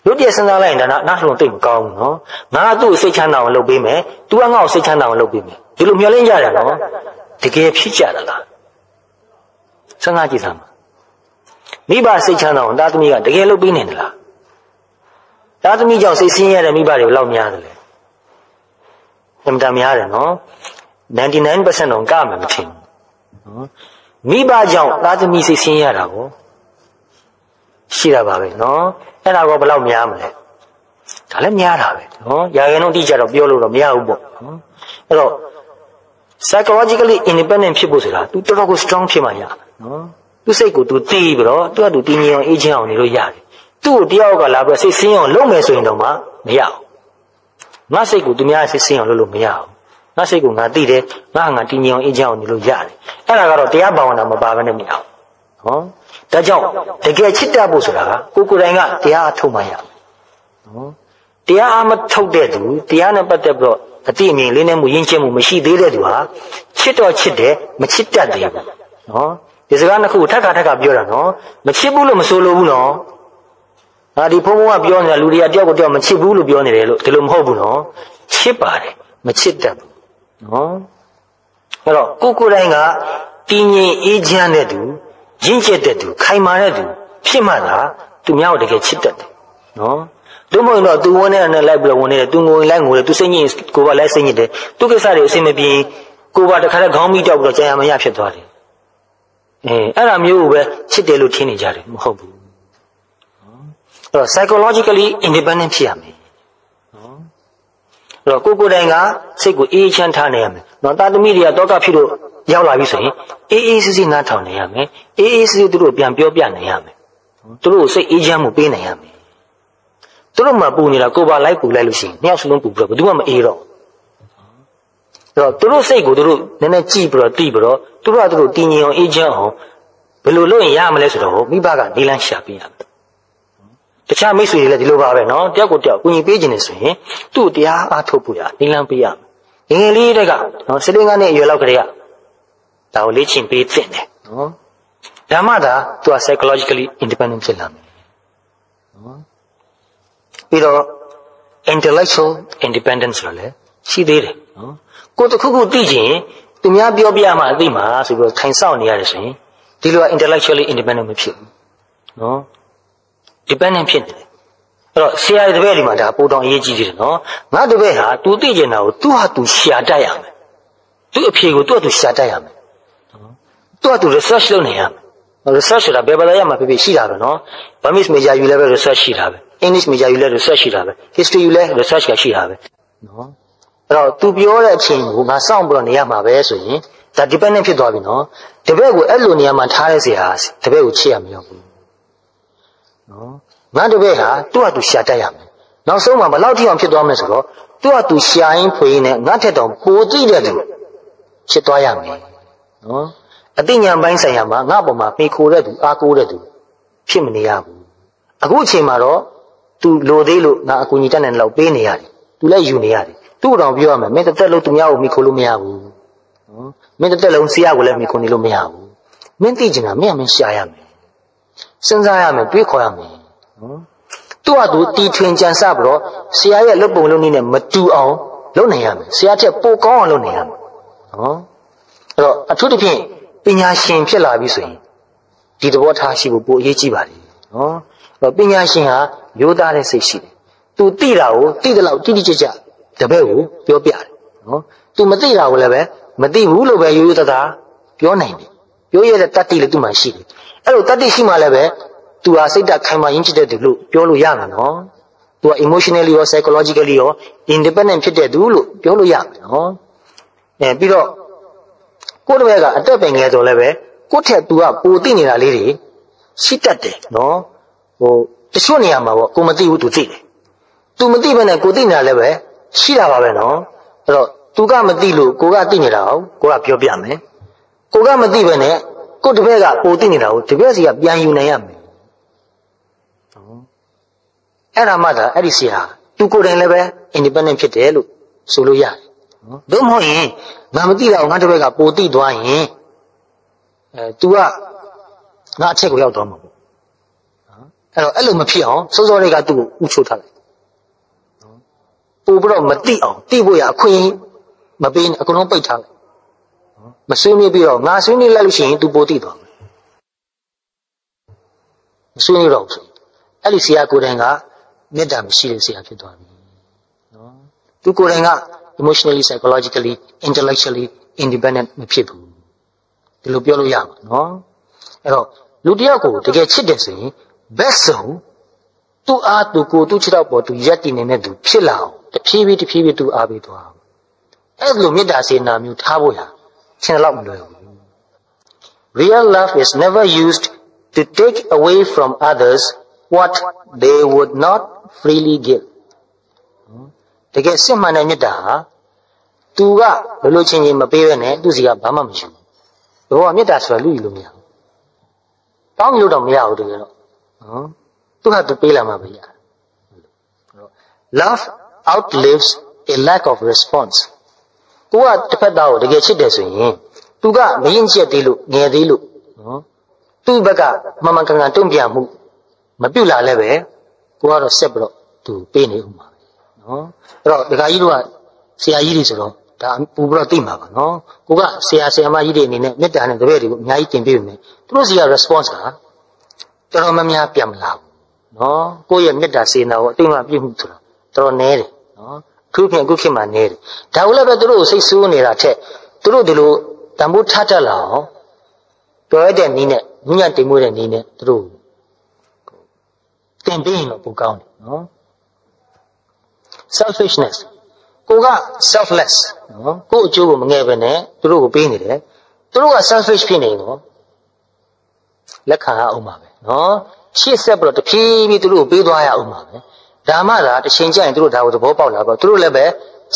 တို့တည်းစဉ်းစားလိုက်ရင်ဒါနောက်ဆုံးသိမကောင်းဘူးနော်ငါသူ့ကိုစိတ်ချမ်းသာအောင်လုပ်ပေးမယ် तू ကငါ့ကိုစိတ်ချမ်းသာအောင်လုပ်ပေးမယ်ဒီလိုမျှော်လင့်ကြတယ်နော်တကယ်ဖြစ်ကြတာလားစဉ်းစားကြည့်စမ်းပါမိဘစိတ်ချမ်းသာအောင်သားသမီးကတကယ်လုပ်ပေးနေတယ်လားသားသမီးကြောင့်စိတ်ဆင်းရဲတဲ့မိဘတွေဘယ်လောက်များတယ်လဲအမှန်တမ်းများတယ်နော် 99% တော့ကမှမထင်ဘူးနော်မိဘကြောင့်သားသမီးစိတ်ဆင်းရဲတာကိုရှိတာပါပဲနော်အဲ့ဒါကဘယ်လောက်များမလဲဒါလည်းများတာပဲနော်ရာခိုင်နှုန်းတိကျတော့ပြောလို့တော့မရဘူးပေါ့နော်အဲ့တော့ psychologically independent ဖြစ်ဖို့ဆိုတာ तू တော်တော်ကို strong ဖြစ်မှရနော်သူ့စိတ်ကို तू တီးပြီးတော့သူ့က तू တည်ငြိမ်အောင်အေးချမ်းအောင်နေလို့ရတယ်သူ့ကိုတယောက်ကလာပြီးစိတ်ဆင်းအောင်လုပ်မယ်ဆိုရင်တော့မှမရဘူးငါစိတ်ကိုသူများစိတ်ဆင်းအောင်လုပ်လို့မရဘူးငါစိတ်ကိုငါသိတယ်ငါတည်ငြိမ်အောင်အေးချမ်းအောင်နေလို့ရတယ်အဲ့ဒါကတော့တရားဘာဝနာမပါဘဲနဲ့မရဘူးနော်ဒါကြောင့်တကယ်ချစ်တတ်ဖို့ဆိုတာကကိုယ်တိုင်ကတရားအထုတ်မှရမယ်နော်တရားအမထုတ်တဲ့သူတရားနဲ့ပတ်သက်ပြီးတော့အတိအမြင်လေးနဲ့မှုယဉ်ကျေးမှုမရှိသေးတဲ့သူဟာချစ်တော့ချစ်တယ်မချစ်တတ်သေးဘူးနော်ဒီစကားနှစ်ခုထပ်ခါပြောတာနော်မချစ်ဘူးလို့မဆိုလိုဘူးနော်ဒီဘုံဘုံကပြောနေတာလူတွေကတယောက်ကိုတယောက်မချစ်ဘူးလို့ပြောနေတယ်လို့ဒီလိုမဟုတ်ဘူးနော်ချစ်ပါတယ်မချစ်တတ်ဘူးနော်အဲ့တော့ကိုယ်တိုင်ကတည်ငြိမ်အေးချမ်းတဲ့သူရင့်ကျက်တဲ့သူခိုင်မာတဲ့သူဖြစ်မှသာသူများကိုတကယ်ချစ်တတ်တယ်နော်တို့မဟုတ်တော့သူဝင်နေတာနဲ့လိုက်ပြီးတော့ဝင်နေတယ်သူငိုရင်လိုက်ငိုတယ်သူစိတ်ညစ်ကိုယ်ကလိုက်စိတ်ညစ်တယ်သူကိစ္စတွေအဆင်မပြေကိုယ်ကတခါတည်းခေါင်းမိတောက်ပြီးတော့ကြာရမရဖြစ်သွားတယ်အဲ့ဒါမျိုးကိုပဲချစ်တယ်လို့ထင်နေကြတယ်မဟုတ်ဘူးအဲ့တော့ psychologically independent ဖြစ်ရမယ်နော်အဲ့တော့ကိုယ်တိုင်ကစိတ်ကိုအေးချမ်းထားနေရမယ်နော်တာသမီတွေကတောကဖြစ်လို့ရောက်လာပြီဆိုရင်အေးစစ်စစ်နားထောင်နေရမယ်အေးစစ်စစ်သူတို့ပြန်ပြောပြနေရမယ်သူတို့ကိုစိတ်အေးချမ်းမှုပေးနေရမယ်သူတို့မှပူနေတာကိုယ်ပါလိုက်ပူလိုက်လို့ရှိရင်နှစ်ယောက်စလုံးပူပြီးတော့ဘယ်သူမှမအေးတော့အဲ့တော့သူတို့စိတ်ကိုသူတို့နည်းနည်းကြည့်ပြီးတော့တီးပြီးတော့သူတို့ကသူတို့တည်ငြိမ်အောင်အေးချမ်းအောင်ဘယ်လိုလုပ်ရင်ရမလဲဆိုတော့မိဘကနေလန်းရှာပေးရမယ်တခြားမိတ်ဆွေတွေလည်းဒီလိုပါပဲနော်တယောက်ကိုတယောက်ကိုညီပေးခြင်းနေဆိုရင်သူ့တရားအားထုတ်ဖို့ရနေလန်းပေးရမယ်ငယ်လေးတက်ကနော်စလင်းကနေအရွယ်လောက်ကလေးကဒါကိုလေ့ကျင့်ပေးသင့်တယ်နော်ဒါမှသာသူက psychologically independent ဖြစ်လာမယ်နော်ပြီးတော့ intellectual independence ဆိုတာလည်းရှိသေးတယ်နော်ကိုယ်တစ်ခုခုသိချင်သူများပြောပြမှအသိမှာဆိုပြီးတော့ထိုင်ဆောင်နေရတယ်ဆိုရင်ဒီလိုက intellectually independent မဖြစ်ဘူးနော် dependent ဖြစ်နေတယ်အဲ့တော့ဆရာတပည့်ဒီမှာဒါပိုတော်အရေးကြီးတယ်နော်ငါတပည့်ဟာ तू သိကျင်တာကို तू ဟာ तू ရှာတတ်ရမယ်သူ့အဖြေကို तू ဟာ तू ရှာတတ်ရမယ်तू ဟာ तू research လုပ်နေရမယ်research ဆိုတာဘယ်ဘာသာရမှာဖြစ်ရှိတာပဲနော် Burmese major ယူလည်းပဲ research ရှိတာပဲ English major ယူလည်း research ရှိတာပဲ history ယူလည်း research ကရှိတာပဲနော်အဲ့တော့ तू ပြောတဲ့အချိန်ကိုငါစောင့်ပြီးတော့နေရမှာပဲဆိုရင်ဒါ dependent ဖြစ်သွားပြီနော်တပည့်ကိုအဲ့လိုနေရာမှာထားတဲ့ဆရာတပည့်ကိုချစ်ရမရောဘူးနော်ငါတပည့်ဟာသူ့ဟာသူရှာတတ်ရမယ်နောက်ဆုံးမှာဘယ်လောက်ထိအောင်ဖြစ်သွားမလဲဆိုတော့သူ့ဟာသူရှာရင်းဖွေရင်းနဲ့ငါထက်တောင်ပိုသိတဲ့သူဖြစ်သွားရမယ်နော်အသိဉာဏ်ပိုင်းဆိုင်ရာမှာငါ့ပေါ်မှာပေခိုတဲ့သူအားကိုးတဲ့သူဖြစ်မနေရဘူးအခုအချိန်မှာတော့ तू လိုသေးလို့ငါအကူအညီတတ်နိုင်တဲ့လောက်ပေးနေရတယ် तू လည်းယူနေရတယ်သူ့တော်ပြောရမယ်မင်းတစ်သက်လုံးသူများကိုမိခိုလို့မရဘူးနော်မင်းတစ်သက်လုံးဆရာကိုလည်းမိခိုနေလို့မရဘူးမင်းသိချင်တာမင်းရှာရမယ်စဉ်းစားရမယ်တွေးခေါ်ရမယ်နော်သူ့ဟာသူတီထွင်ကြံစပြီးတော့ဆရာရဲ့လုပ်ပုံလုပ်နည်းနဲ့မတူအောင်လုပ်နိုင်ရမယ်ဆရာထက်ပိုကောင်းအောင်လုပ်နိုင်ရမယ်နော်အဲ့တော့အထူးသဖြင့်ပညာရှင်ဖြစ်လာပြီဆိုရင်ဒီသဘောထားရှိဖို့ပိုအရေးကြီးပါတယ်နော်အဲ့တော့ပညာရှင်ဟာရိုးသားတဲ့စိတ်ရှိတယ်သူသိတာကိုသိတဲ့လောက်တိတိကျကျတပည့်ကိုပြောပြတယ်နော်သူမသိတာကိုလည်းပဲမသိဘူးလို့ပဲရိုးရိုးသားသားပြောနိုင်တယ်ပြောရတဲ့တတ္တိလည်းသူ့မှာရှိတယ်အဲ့လိုတတ္တိရှိမှလည်းပဲသူဟာစိတ်ဓာတ်ခိုင်မာရင်းဖြစ်တဲ့သူလို့ပြောလို့ရမှာနော်သူက emotionally ရော psychologically ရော independent ဖြစ်တဲ့သူလို့ပြောလို့ရမှာနော်ပြီးတော့ကိုယ့်တပည့်ကအတက်ပင်ငယ်ဆိုလည်းပဲကိုယ့်ထက်သူကပိုသိနေတာလေးတွေရှိတတ်တယ်နော်တချို့နေရာမှာပေါ့ကိုမသိဘူးသူသိတယ်သူမသိဘဲနဲ့ကိုသိနေတာလည်းပဲရှိတာပါပဲနော်အဲ့တော့သူကမသိလို့ကိုကသိနေတာကိုကပြောပြမယ်ကိုကမသိဘဲနဲ့ကိုတပည့်ကပိုသိနေတာကိုတပည့်စီကပြန်ယူနိုင်ရမယ်အဲ့ဒါမှသာအဲ့ဒီဆရာသူကိုယ်တိုင်လည်းပဲ independent ဖြစ်တယ်လို့ဆိုလို့ရတယ်နော်သို့မဟုတ်ရင်ငါမသိတာကိုငါတပည့်ကပိုသိသွားရင်तू ကငါအချက်ကိုရောက်သွားမှာပေါ့နော်အဲ့တော့အဲ့လိုမဖြစ်အောင်စိုးစိုးလေးကသူ့ကိုဥချိုးထားလိုက်နော်ပို့ပြီးတော့မသိအောင်သိဖို့ရအခွင့်မပေးနဲ့အကုန်လုံးပိတ်ထားလိုက်နော်မဆွေးနွေးပြီးတော့ငါဆွေးနွေးလိုက်လို့ရှိရင် तू ပိုသိသွားမယ်မဆွေးနွေးတော့ဘူးအဲ့ဒီဆရာကိုယ်တိုင်ကမေတ္တာမရှိတဲ့ဆရာဖြစ်သွားပြီနော်သူကိုယ်တိုင်က emotionally psychologically intellectually independent မဖြစ်ဘူးဒီလိုပြောလို့ရမှာနော်အဲ့တော့လူတယောက်ကိုတကယ်ချစ်တယ်ဆိုရင်ဘက်ဆုံးသူ့အားသူကိုသူ့ချစ်တော့ပေါ်သူရက်တည်နေတဲ့သူဖြစ်လာအောင်တဖြည်းဖြည်းသူအားပေးသွားအောင်အဲ့လိုမေတ္တာစေနာမျိုးထားဖို့ရရှင်းတော့မလွယ်ဘူး Real love is never used to take away from others what they would not freely give တကယ်စစ်မှန်တဲ့မေတ္တာဟာသူကဘယ်လိုချင်းချင်းမပေးဘဲနဲ့သူစီကဘာမှမရှိဘူးဘောကမေတ္တာဆိုတာလူကြီးလို့မရဘူးတောင်းလို့တော့မရဘူးတကယ်တော့နော်သူကသူပေးလာမှပဲရ Love outlives a lack of response ကိုကတစ်ဖက်သားကိုတကယ်ချစ်တယ်ဆိုရင်သူကမရင်ကျက်သေးလို့ငယ်သေးလို့နော်သူ့ဘက်ကမမှန်ကန်ကန်တုံ့ပြန်မှုမပြုတ်လာလဲပဲကိုကတော့ဆက်ပြီးတော့သူပေးနေဦးမှာပဲနော်အဲ့တော့ဒကာကြီးတို့ကဆရာကြီးတွေဆိုတော့ဒါပူပြီးတော့သိမှာပါနော်ကိုကဆရာမကြီးတွေအနေနဲ့မေတ္တာနဲ့တပည့်တွေကိုအများကြီးတင်ပေးနေတယ်သူတို့စီက response ကတော်တော်များများပြန်မလာဘူးနော်ကိုယ့်ရဲ့မေတ္တာစေနာကိုအတိအမှပြည့်မှုဆိုတာတော်တော်နည်းတယ်နော်အခုခေတ်မှာနည်းတယ်ဒါကိုလည်းပဲသူတို့ကိုစိတ်ဆိုးနေတာထက်သူတို့ဒီလိုတန်ဖိုးထားတတ်လာအောင်ပြောရတဲ့နည်းနဲ့ညဉ့်တင်မှုတဲ့နည်းနဲ့သူတို့တင်ပေးရင်တော့ပိုကောင်းတယ်နော် selfishness ကိုက selfless နော်ကိုယ့်အကျိုးကိုမငဲ့ပဲနဲ့သူတို့ကိုပေးနေတယ်သူတို့က selfish ဖြစ်နေတော့လက်ခံရအောင်ပါပဲနော်ရှေ့ဆက်ပြီးတော့တဖြည်းဖြည်းသူတို့ကိုပေးသွားရအောင်ပါပဲဒါမှသာတစ်ချိန်ကျရင်သူတို့ဒါကိုသဘောပေါက်လာတော့သူတို့လည်းပဲ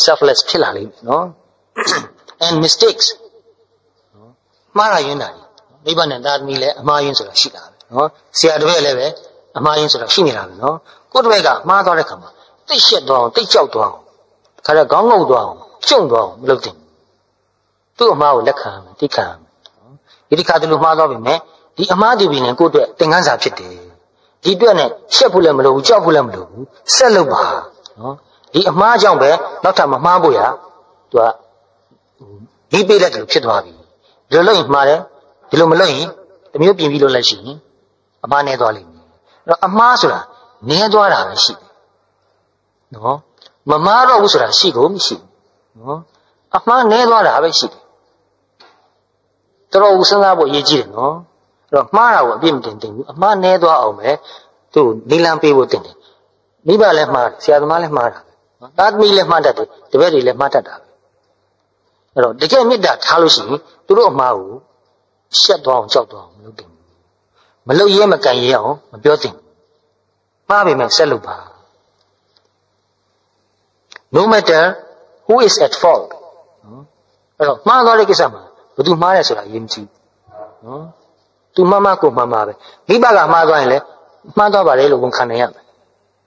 selfless ဖြစ်လာလိမ့်မယ်နော် and mistakes နော်မှားတာယွင်းတာမိဘနဲ့သားသမီးလည်းအမှားယွင်းဆိုတာရှိတာပဲနော်ဆရာတပည့်လည်းပဲအမှားယွင်းဆိုတာရှိနေတာပဲနော်ကိုယ့်တပည့်ကမှားသွားတဲ့ခါမှာတိတ်ရှက်သွားအောင်တိတ်ကြောက်သွားအောင်ခါတော့ခေါင်းငုံသွားအောင်ကျုံသွားအောင်မလုပ်သင့်ဘူးသူ့အမှားကိုလက်ခံရမယ်သိခံရမယ်နော်ဒီခါတလူမှားသွားပြီမဲ့ဒီအမှားဒီပြီနဲ့ကိုယ့်အတွက်သင်ခန်းစာဖြစ်တယ်ဒီအတွက်နဲ့ရှက်ဖို့လည်းမလိုဘူးကြောက်ဖို့လည်းမလိုဘူးဆက်လုပ်ပါနော်ဒီအမှားကြောင့်ပဲနောက်ထပ်မမှားဖို့ရသူကဒီပေးလက်တယ်ဖြစ်သွားပြီဒီလိုလုပ်ရင်မှားတယ်ဒီလိုမလုပ်ရင်တမျိုးပြင်ပြီးလို့လည်းရှိရင်အမှားနဲ့သွားလိမ့်မယ် အမှားဆိုတာနည်းသွားတာပဲရှိတယ်နော်မမှားတော့ဘူးဆိုတာရှိကိုမရှိဘူးနော်အမှားနည်းသွားတာပဲရှိတယ်တော်တော်စဉ်းစားဖို့အရေးကြီးတယ်နော်အဲ့တော့မှားတာကိုအပြစ်မတင်သင့်ဘူးအမှားနည်းသွားအောင်ပဲသူ့နီလန်းပေးဖို့တင်တယ်မိဘလည်းမှားတယ်ဆရာသမားလည်းမှားတာပဲနော်သားသမီးလည်းမှားတတ်တယ်တပည့်တွေလည်းမှားတတ်တာပဲအဲ့တော့တကယ်မေတ္တာထားလို့ရှိရင်သူတို့အမှားကိုရှက်သွားအောင်ကြောက်သွားအောင်မလုပ်သင့်ဘူးမလုပ်ရဲမကန်ရဲအောင်မပြောသင့်ဘူးမှားပေမဲ့ဆက်လုပ်ပါ no matter who is at fault နော်အဲ့တော့မှားသွားတဲ့ကိစ္စမှာဘယ်သူမှားတယ်ဆိုတာအရေးမကြီးနော်သူမှားမှားကိုမှားမှာပဲမိဘကမှားသွားရင်လည်းမှားသွားပါတယ်လို့ဝန်ခံနိုင်ရမယ်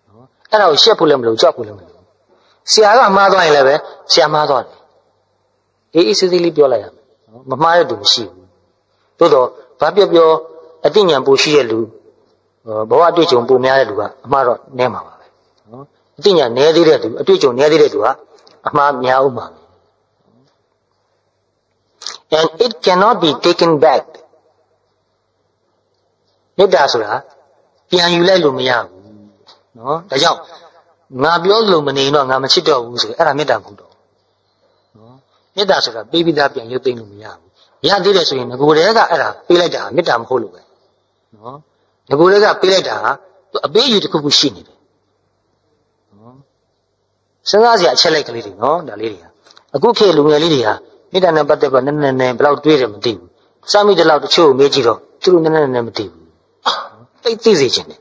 နော်အဲ့ဒါကိုရှက်ဖို့လည်းမလိုကြောက်ဖို့လည်းမလိုဆရာကမှားသွားရင်လည်းပဲဆရာမှားသွားတယ်အေးစစ်စစ်လေးပြောလိုက်ရမယ်နော်မမှားတဲ့သူမရှိဘူးသို့တော့ဘာပြောအသိဉာဏ်ပိုရှိတဲ့လူဘဝအတွေ့အကြုံပိုများတဲ့လူကအမှားတော့နည်းမှာပါပဲနော်အသိဉာဏ်နည်းသေးတဲ့သူအတွေ့အကြုံနည်းသေးတဲ့သူကအမှားများဥမှာပဲ and it cannot be taken back မေတ္တာဆိုတာပြန်ယူလိုက်လို့မရဘူးနော်ဒါကြောင့်ငါပြောလို့မနေတော့ငါမချစ်တော့ဘူးဆိုရင်အဲ့ဒါမေတ္တာမဟုတ်တော့နော်မေတ္တာဆိုတာပေးပြီးသားပြန်ရုပ်သိမ်းလို့မရဘူးရသေးတယ်ဆိုရင်ငကိုယ်တည်းကအဲ့ဒါပေးလိုက်တာမေတ္တာမဟုတ်လို့ပဲနော်ငကိုယ်တည်းကပေးလိုက်တာအပေးယူတစ်ခုခုရှိနေတယ်နော်စဉ်းစားစရာအချက်လိုက်ကလေးတွေနော်ဒါလေးတွေကအခုခေတ်လူငယ်လေးတွေဟာမေတ္တာနဲ့ပတ်သက်ပြီးနည်းနည်းဘယ်လောက်တွေးတယ်မသိဘူးစမ်းမိတဲ့လောက်တချို့ကိုမေးကြည့်တော့သူတို့နည်းနည်းမသိဘူးသိစေခြင်းတယ်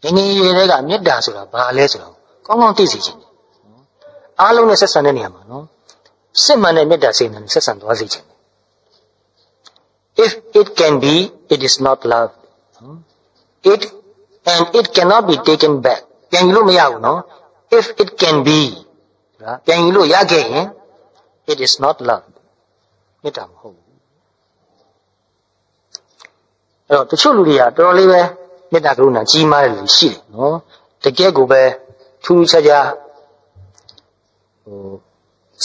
ငယ်ငယ်ရွယ်တွေကမေတ္တာဆိုတာဘာလဲဆိုတော့ကောင်းကောင်းသိစေခြင်းတယ်အားလုံးနဲ့ဆက်ဆံတဲ့နေရာမှာနော်စစ်မှန်တဲ့မေတ္တာစိတ်နဲ့ဆက်ဆံသွားစေခြင်းတယ် if it can be it is not love it cannot be taken back ပြန်ယူလို့မရဘူးနော် if it can be ပြန်ယူလို့ရခဲ့ရင် it is not love မေတ္တာမဟုတ်ဘူးအဲ့တော့တချို့လူတွေကတော်တော်လေးပဲမေတ္တာကရုဏာကြီးမားတဲ့လူရှိတယ်နော်တကယ်ကိုပဲထူးထူးခြားခြား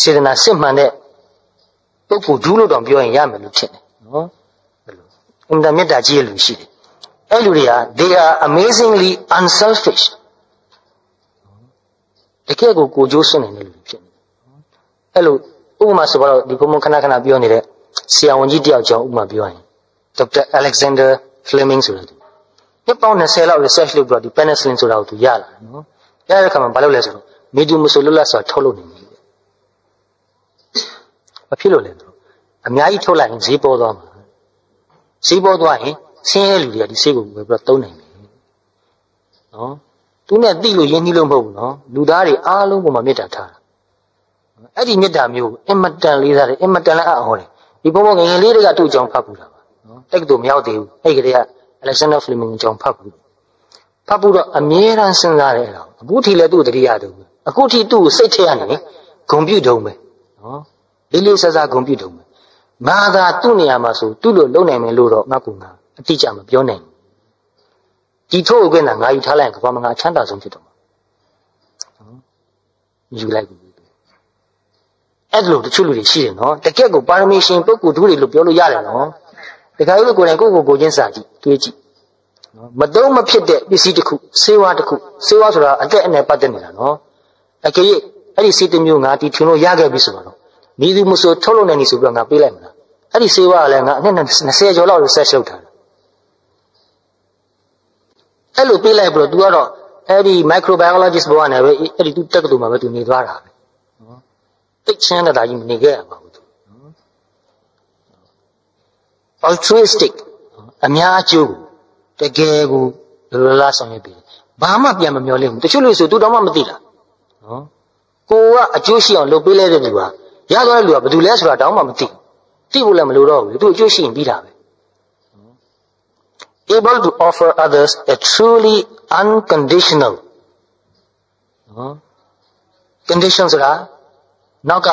စေတနာစစ်မှန်တဲ့ပုဂ္ဂိုလ်ဒူးလို့တောင်ပြောရင်ရမယ်လို့ဖြစ်တယ်နော်အဲ့လိုအင်တာမေတ္တာကြီးရဲ့လူရှိတယ်အဲ့လူတွေက they are amazingly unselfish တကယ်ကိုကြိုးစွန့်နေတဲ့လူဖြစ်နေအဲ့လိုဥပမာဆိုတော့ဒီဘုံခဏခဏပြောနေတဲ့ဆရာဝန်ကြီးတယောက်ကြောင့်ဥပမာပြောရင်ဒေါက်တာ Alexander Fleming ဆိုတဲ့သူနှစ်ပေါင်း20လောက် research လုပ်ပြီးတော့ဒီ penicillin ဆိုတာကိုသူရလာတယ်နော်ရတဲ့အခါမှာဘာလုပ်လဲဆိုတော့မေဒူမဆိုလွတ်လပ်စွာထုတ်လုပ်နေတယ်ဘာဖြစ်လို့လဲဆိုတော့အများကြီးထုတ်လိုက်ရင်ဈေးပေါ်သွားမှာဈေးပေါ်သွားရင်ဆင်းရဲလူတွေကဒီဈေးကိုဝယ်ပြီးတော့သုံးနိုင်တယ်နော်သူနဲ့သိလို့ရင်းနှီးလို့မဟုတ်ဘူးနော်လူသားတွေအားလုံးပေါ်မှာမေတ္တာထားတာအဲ့ဒီမေတ္တာမျိုးအင်မတန်လေးစားတယ်အင်မတန်လည်းအံ့ဩတယ်ဒီဘုံဘုံငယ်ငယ်လေးတွေကသူ့အကြောင်းဖတ်ဘူးလားနော်တက်ကတူမရောက်သေးဘူးအဲ့ဒီကလေးက Alexander Fleming အကြောင်းဖတ်ဘူးတော့အမြဲတမ်းစဉ်းစားတယ်အဲ့ဒါအခုထိလည်းသူ့တတိယတူအခုထိသူ့ကိုစိတ်ထဲကနေဂုံပြုတ်တုံးပဲနော်လေးလေးစားစားဂုံပြုတ်တုံးပဲငါသာသူ့နေရာမှာဆိုသူ့လိုလုံနိုင်မယ်လို့တော့ငါ့ကူငါအတိအကျမပြောနိုင်ဘူးဒီထို့အကွင်းကငါယူထားလိုက်ရင်ကဘာမှငါအချမ်းသာဆုံးဖြစ်တော့မှာနော်ယူလိုက်ပြီအဲ့လိုတချို့လူတွေရှိတယ်နော်တကယ့်ကိုပါရမီရှင်ပုဂ္ဂိုလ်တို့တွေလို့ပြောလို့ရတယ်နော်တခါကြီးကိုယ်တိုင်ကိုချင်းစာကြည့်တွေးကြည့်နော်မတုံးမဖြစ်တဲ့ပစ္စည်းတစ်ခုစေဝါတစ်ခုစေဝါဆိုတာအသက်အနယ်ပတ်သက်နေတာနော်အကယ်၍အဲ့ဒီစေတမျိုးငါတီထွင်လို့ရခဲ့ပြီဆိုတော့မိသူမဆိုထုတ်လို့နိုင်နေဆိုပြီးတော့ငါပေးလိုက်မလားအဲ့ဒီစေဝါကလည်းငါအနှစ်20ကျော်လောက် research လုပ်ထားတယ်အဲ့လိုပေးလိုက်ပြီးတော့ तू ကတော့အဲ့ဒီ microbiologist ဘောကနေပဲအဲ့ဒီ तू တက်ကတူမှာပဲ तू နေသွားတာပဲနော်သိချမ်းတာကြီးမနေခဲ့ရပါဘူး तू နော် altruistic အများအကျိုးတကယ်ကိုလောလောဆောင်ရွက်ပြီးဘာမှပြန်မမျောလင့်ဘူးတချို့လူဆို तू တော့မှမသိတာနော်ကိုကအကျိုးရှိအောင်လုပ်ပေးလိုက်တဲ့လူဟာရသွားတဲ့လူကဘယ်သူလဲဆိုတာတောင်းမှမသိသိဖို့လည်းမလိုတော့ဘူး तू အကျိုးရှိရင်ပြီးတာပဲable to offer others a truly unconditional condition ဆိုတာနောက်က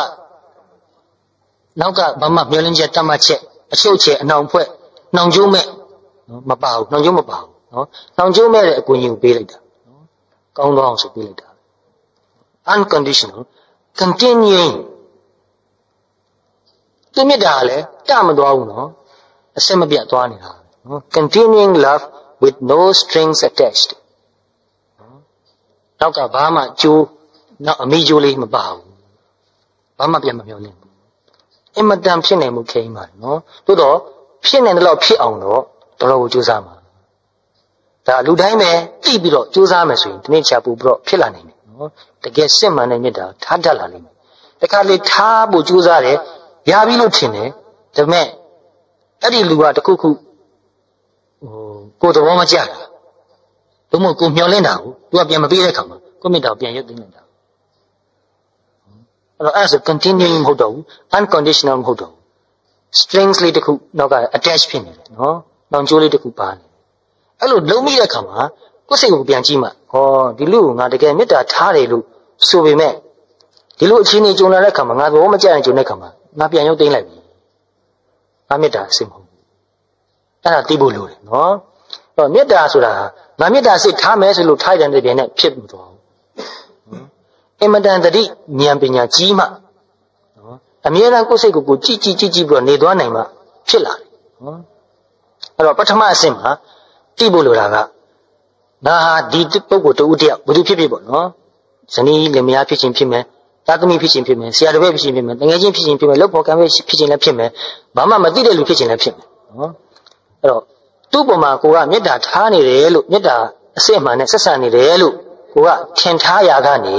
ဘာမှမျောလင်းချက်တတ်မှတ်ချက်အချုပ်ချက်အနှောင်ဖွဲ့နှောင်ကျိုးမဲ့မပါဘူးနှောင်ကျိုးမပါဘူးနော်နှောင်ကျိုးမဲ့တဲ့အကူအညီကိုပေးလိုက်တာနော်ကောင်းသောအောင်ဆိုပေးလိုက်တာ unconditional continuing သူမြတ်တာလည်းတမသွားဘူးနော်အစမပြတ်သွားနေတာနော် continuing love with no strings attached နောက်ကဘာမှကြိုးနောက်အမိကြိုးလေးမပါဘူးဘာမှပြန်မမျောလင့်ဘူးအင်မတန်ဖြစ်နေမှုခိမ့်ပါတယ်နော်သို့တော့ဖြစ်နေတယ်လို့ဖြစ်အောင်တော့တော်တော်ကိုကြိုးစားမှာဒါလူတိုင်းပဲသိပြီးတော့ကြိုးစားမယ်ဆိုရင်ဒီနေ့ချပူပြီးတော့ဖြစ်လာနိုင်တယ်နော်တကယ်စစ်မှန်တဲ့မေတ္တာထားတတ်လာလိမ့်မယ်တခါလေထားဖို့ကြိုးစားတယ်ရပြီလို့ထင်တယ်ဒါပေမဲ့အဲ့ဒီလူကတခုခုကိုယ်သဘောမကျတာဘုမို့ကိုမျောလင့်တာကိုသူကပြန်မပေးတဲ့ခါမှာကိုမေတ္တာကိုပြန်ရုပ်သိမ်းလိုက်တာအဲ့ဆို continuing မဟုတ်တော့ဘူး unconditional မဟုတ်တော့ဘူး strings လေးတခုနောက်က attach ဖြစ်နေတယ်နော်နောင်ကျိုးလေးတခုပါနေအဲ့လိုလုံးမိတဲ့ခါမှာကိုယ်စိတ်ကိုပြန်ကြည့်မှဟောဒီလူကိုငါတကယ်မေတ္တာထားတယ်လို့ဆိုပေမဲ့ဒီလိုအခြေအနေကြုံလာတဲ့ခါမှာငါသဘောမကျရင်ကြုံတဲ့ခါမှာငါပြန်ရုပ်သိမ်းလိုက်ပြီငါမေတ္တာအစစ်မဟုတ်ဘူးအဲ့ဒါသိဖို့လိုတယ်နော်အဲ့တော့မေတ္တာဆိုတာငါမေတ္တာစိတ်ထားမယ်ဆိုလို့ထားတဲ့ပြန်နဲ့ဖြစ်မသွားဘူးအင်မတန်တတိဉာဏ်ပညာကြီးမှနော်အမြဲတမ်းကိုယ်စိတ်ကိုကြည်ပြီးတော့နေသွားနိုင်မှဖြစ်လာတယ်နော်အဲ့တော့ပထမအဆင့်မှာသိဖို့လိုတာကငါဟာဒီပုဂ္ဂိုလ်တူတယောက်ဘယ်သူဖြစ်ဖြစ်ပေါ့နော်ဇနီးလင်မယားဖြစ်ခြင်းဖြစ်မယ်တာသမီဖြစ်ခြင်းဖြစ်မယ်ဆရာတစ်ပည့်ဖြစ်ခြင်းဖြစ်မယ်တငယ်ချင်းဖြစ်ခြင်းဖြစ်မယ်လုပ်ဖို့ကံဖြစ်ခြင်းလည်းဖြစ်မယ်ဘာမှမသိတဲ့လူဖြစ်ခြင်းလည်းဖြစ်မယ်နော်အဲ့တော့သူ့ပုံမှာကိုကမေတ္တာထားနေတယ်လို့မေတ္တာအစစ်အမှန်နဲ့ဆက်ဆံနေတယ်လို့ကိုကထင်ထားရာကနေ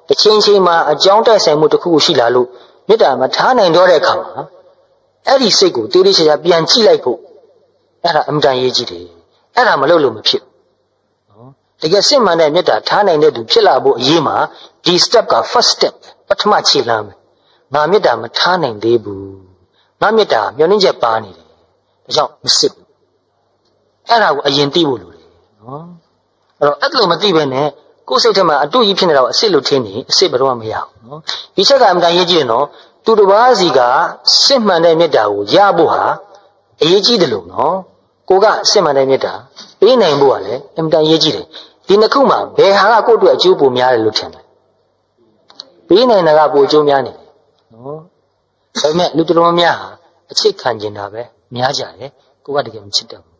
တစ်ချိန်ချိန်မှာအကြောင်းတိုက်ဆိုင်မှုတစ်ခုခုရှိလာလို့မေတ္တာမထားနိုင်တော့တဲ့အခါမှာအဲ့ဒီစိတ်ကိုတေးသေးချာချာပြန်ကြည့်လိုက်ဖို့အဲ့ဒါအမှန်တန်ရေးကြည့်တယ်အဲ့ဒါမလုပ်လို့မဖြစ်နော်တကယ်စစ်မှန်တဲ့မေတ္တာထားနိုင်တဲ့သူဖြစ်လာဖို့အရေးမှာဒီ step က first step ပထမခြေလှမ်းပဲငါမေတ္တာမထားနိုင်သေးဘူးငါမေတ္တာမျှော်လင့်ချက်ပါနေတယ်ဒါကြောင့်မစစ်ဘူးအဲ့ဒါကိုအရင်သိဖို့လိုတယ်နော်အဲ့တော့အဲ့လိုမသိဘဲနဲ့ကိုယ်စိတ်ထဲမှာအတူကြီးဖြစ်နေတာကိုအစစ်လို့ထင်နေအစစ်ဘယ်တော့မှမရဘူးနော်ဒီချက်ကအမှန်တန်ရေးကြည့်ရင်တော့သူတစ်ပါးစီကစစ်မှန်တဲ့မေတ္တာကိုရဖို့ဟာအရေးကြီးတယ်လို့နော်ကိုကစစ်မှန်တဲ့မေတ္တာပေးနိုင်ဖို့ကလည်းအမှန်တန်ရေးကြည့်တယ်ဒီနှစ်ခုမှာဘယ်ဟာကကိုယ့်အတွက်အကျိုးပိုများတယ်လို့ထင်တယ်ပေးနိုင်တာကပိုအကျိုးများနေတယ်နော်ဒါပေမဲ့လူတော်များဟာအချစ်ခံကျင်တာပဲများကြတယ်ကိုကတကယ်မချစ်တော့ဘူး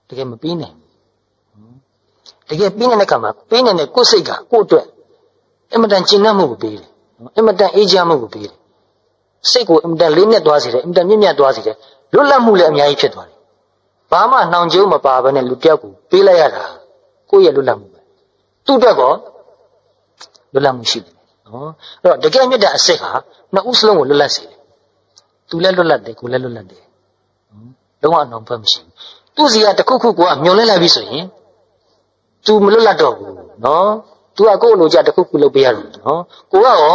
တကယ်မပေးနိုင်ဘူးတကယ်ပေးနေတဲ့ခါမှာပေးနေတဲ့ကိုယ်စိတ်ကကိုယ့်အတွက်အင်မတန်ကျဉ်းနှံ့မှုကိုပေးတယ်အင်မတန်အေးချမ်းမှုကိုပေးတယ်စိတ်ကိုအင်မတန်လေးနက်သွားစေတယ်အင်မတန်မြင့်မြတ်သွားစေတယ်လွတ်လပ်မှုလည်းအများကြီးဖြစ်သွားတယ်ဘာမှနှောင်ကြိုးမပါဘဲနဲ့လူတစ်ယောက်ကိုပေးလိုက်ရတာကိုယ့်ရဲ့လွတ်လပ်မှုပဲသူ့အတွက်ကောလွတ်လပ်မှုရှိတယ်နော်အဲ့တော့တကယ်မြတ်တဲ့အစစ်ဟာနှစ်ဦးစလုံးကိုလွတ်လပ်စေတယ်သူလည်းလွတ်လပ်တယ်ကိုယ်လည်းလွတ်လပ်တယ်လုံးဝအနှောင်ဖက်မရှိဘူးသူ့စီကတခုခုကမျောလင့်လိုက်ပြီဆိုရင် तू မလွတ်လပ်တော့ဘူးနော် तू ကကိုယ့်လိုကြတခုခုလုပ်ပေးရတယ်နော်ကိုကရော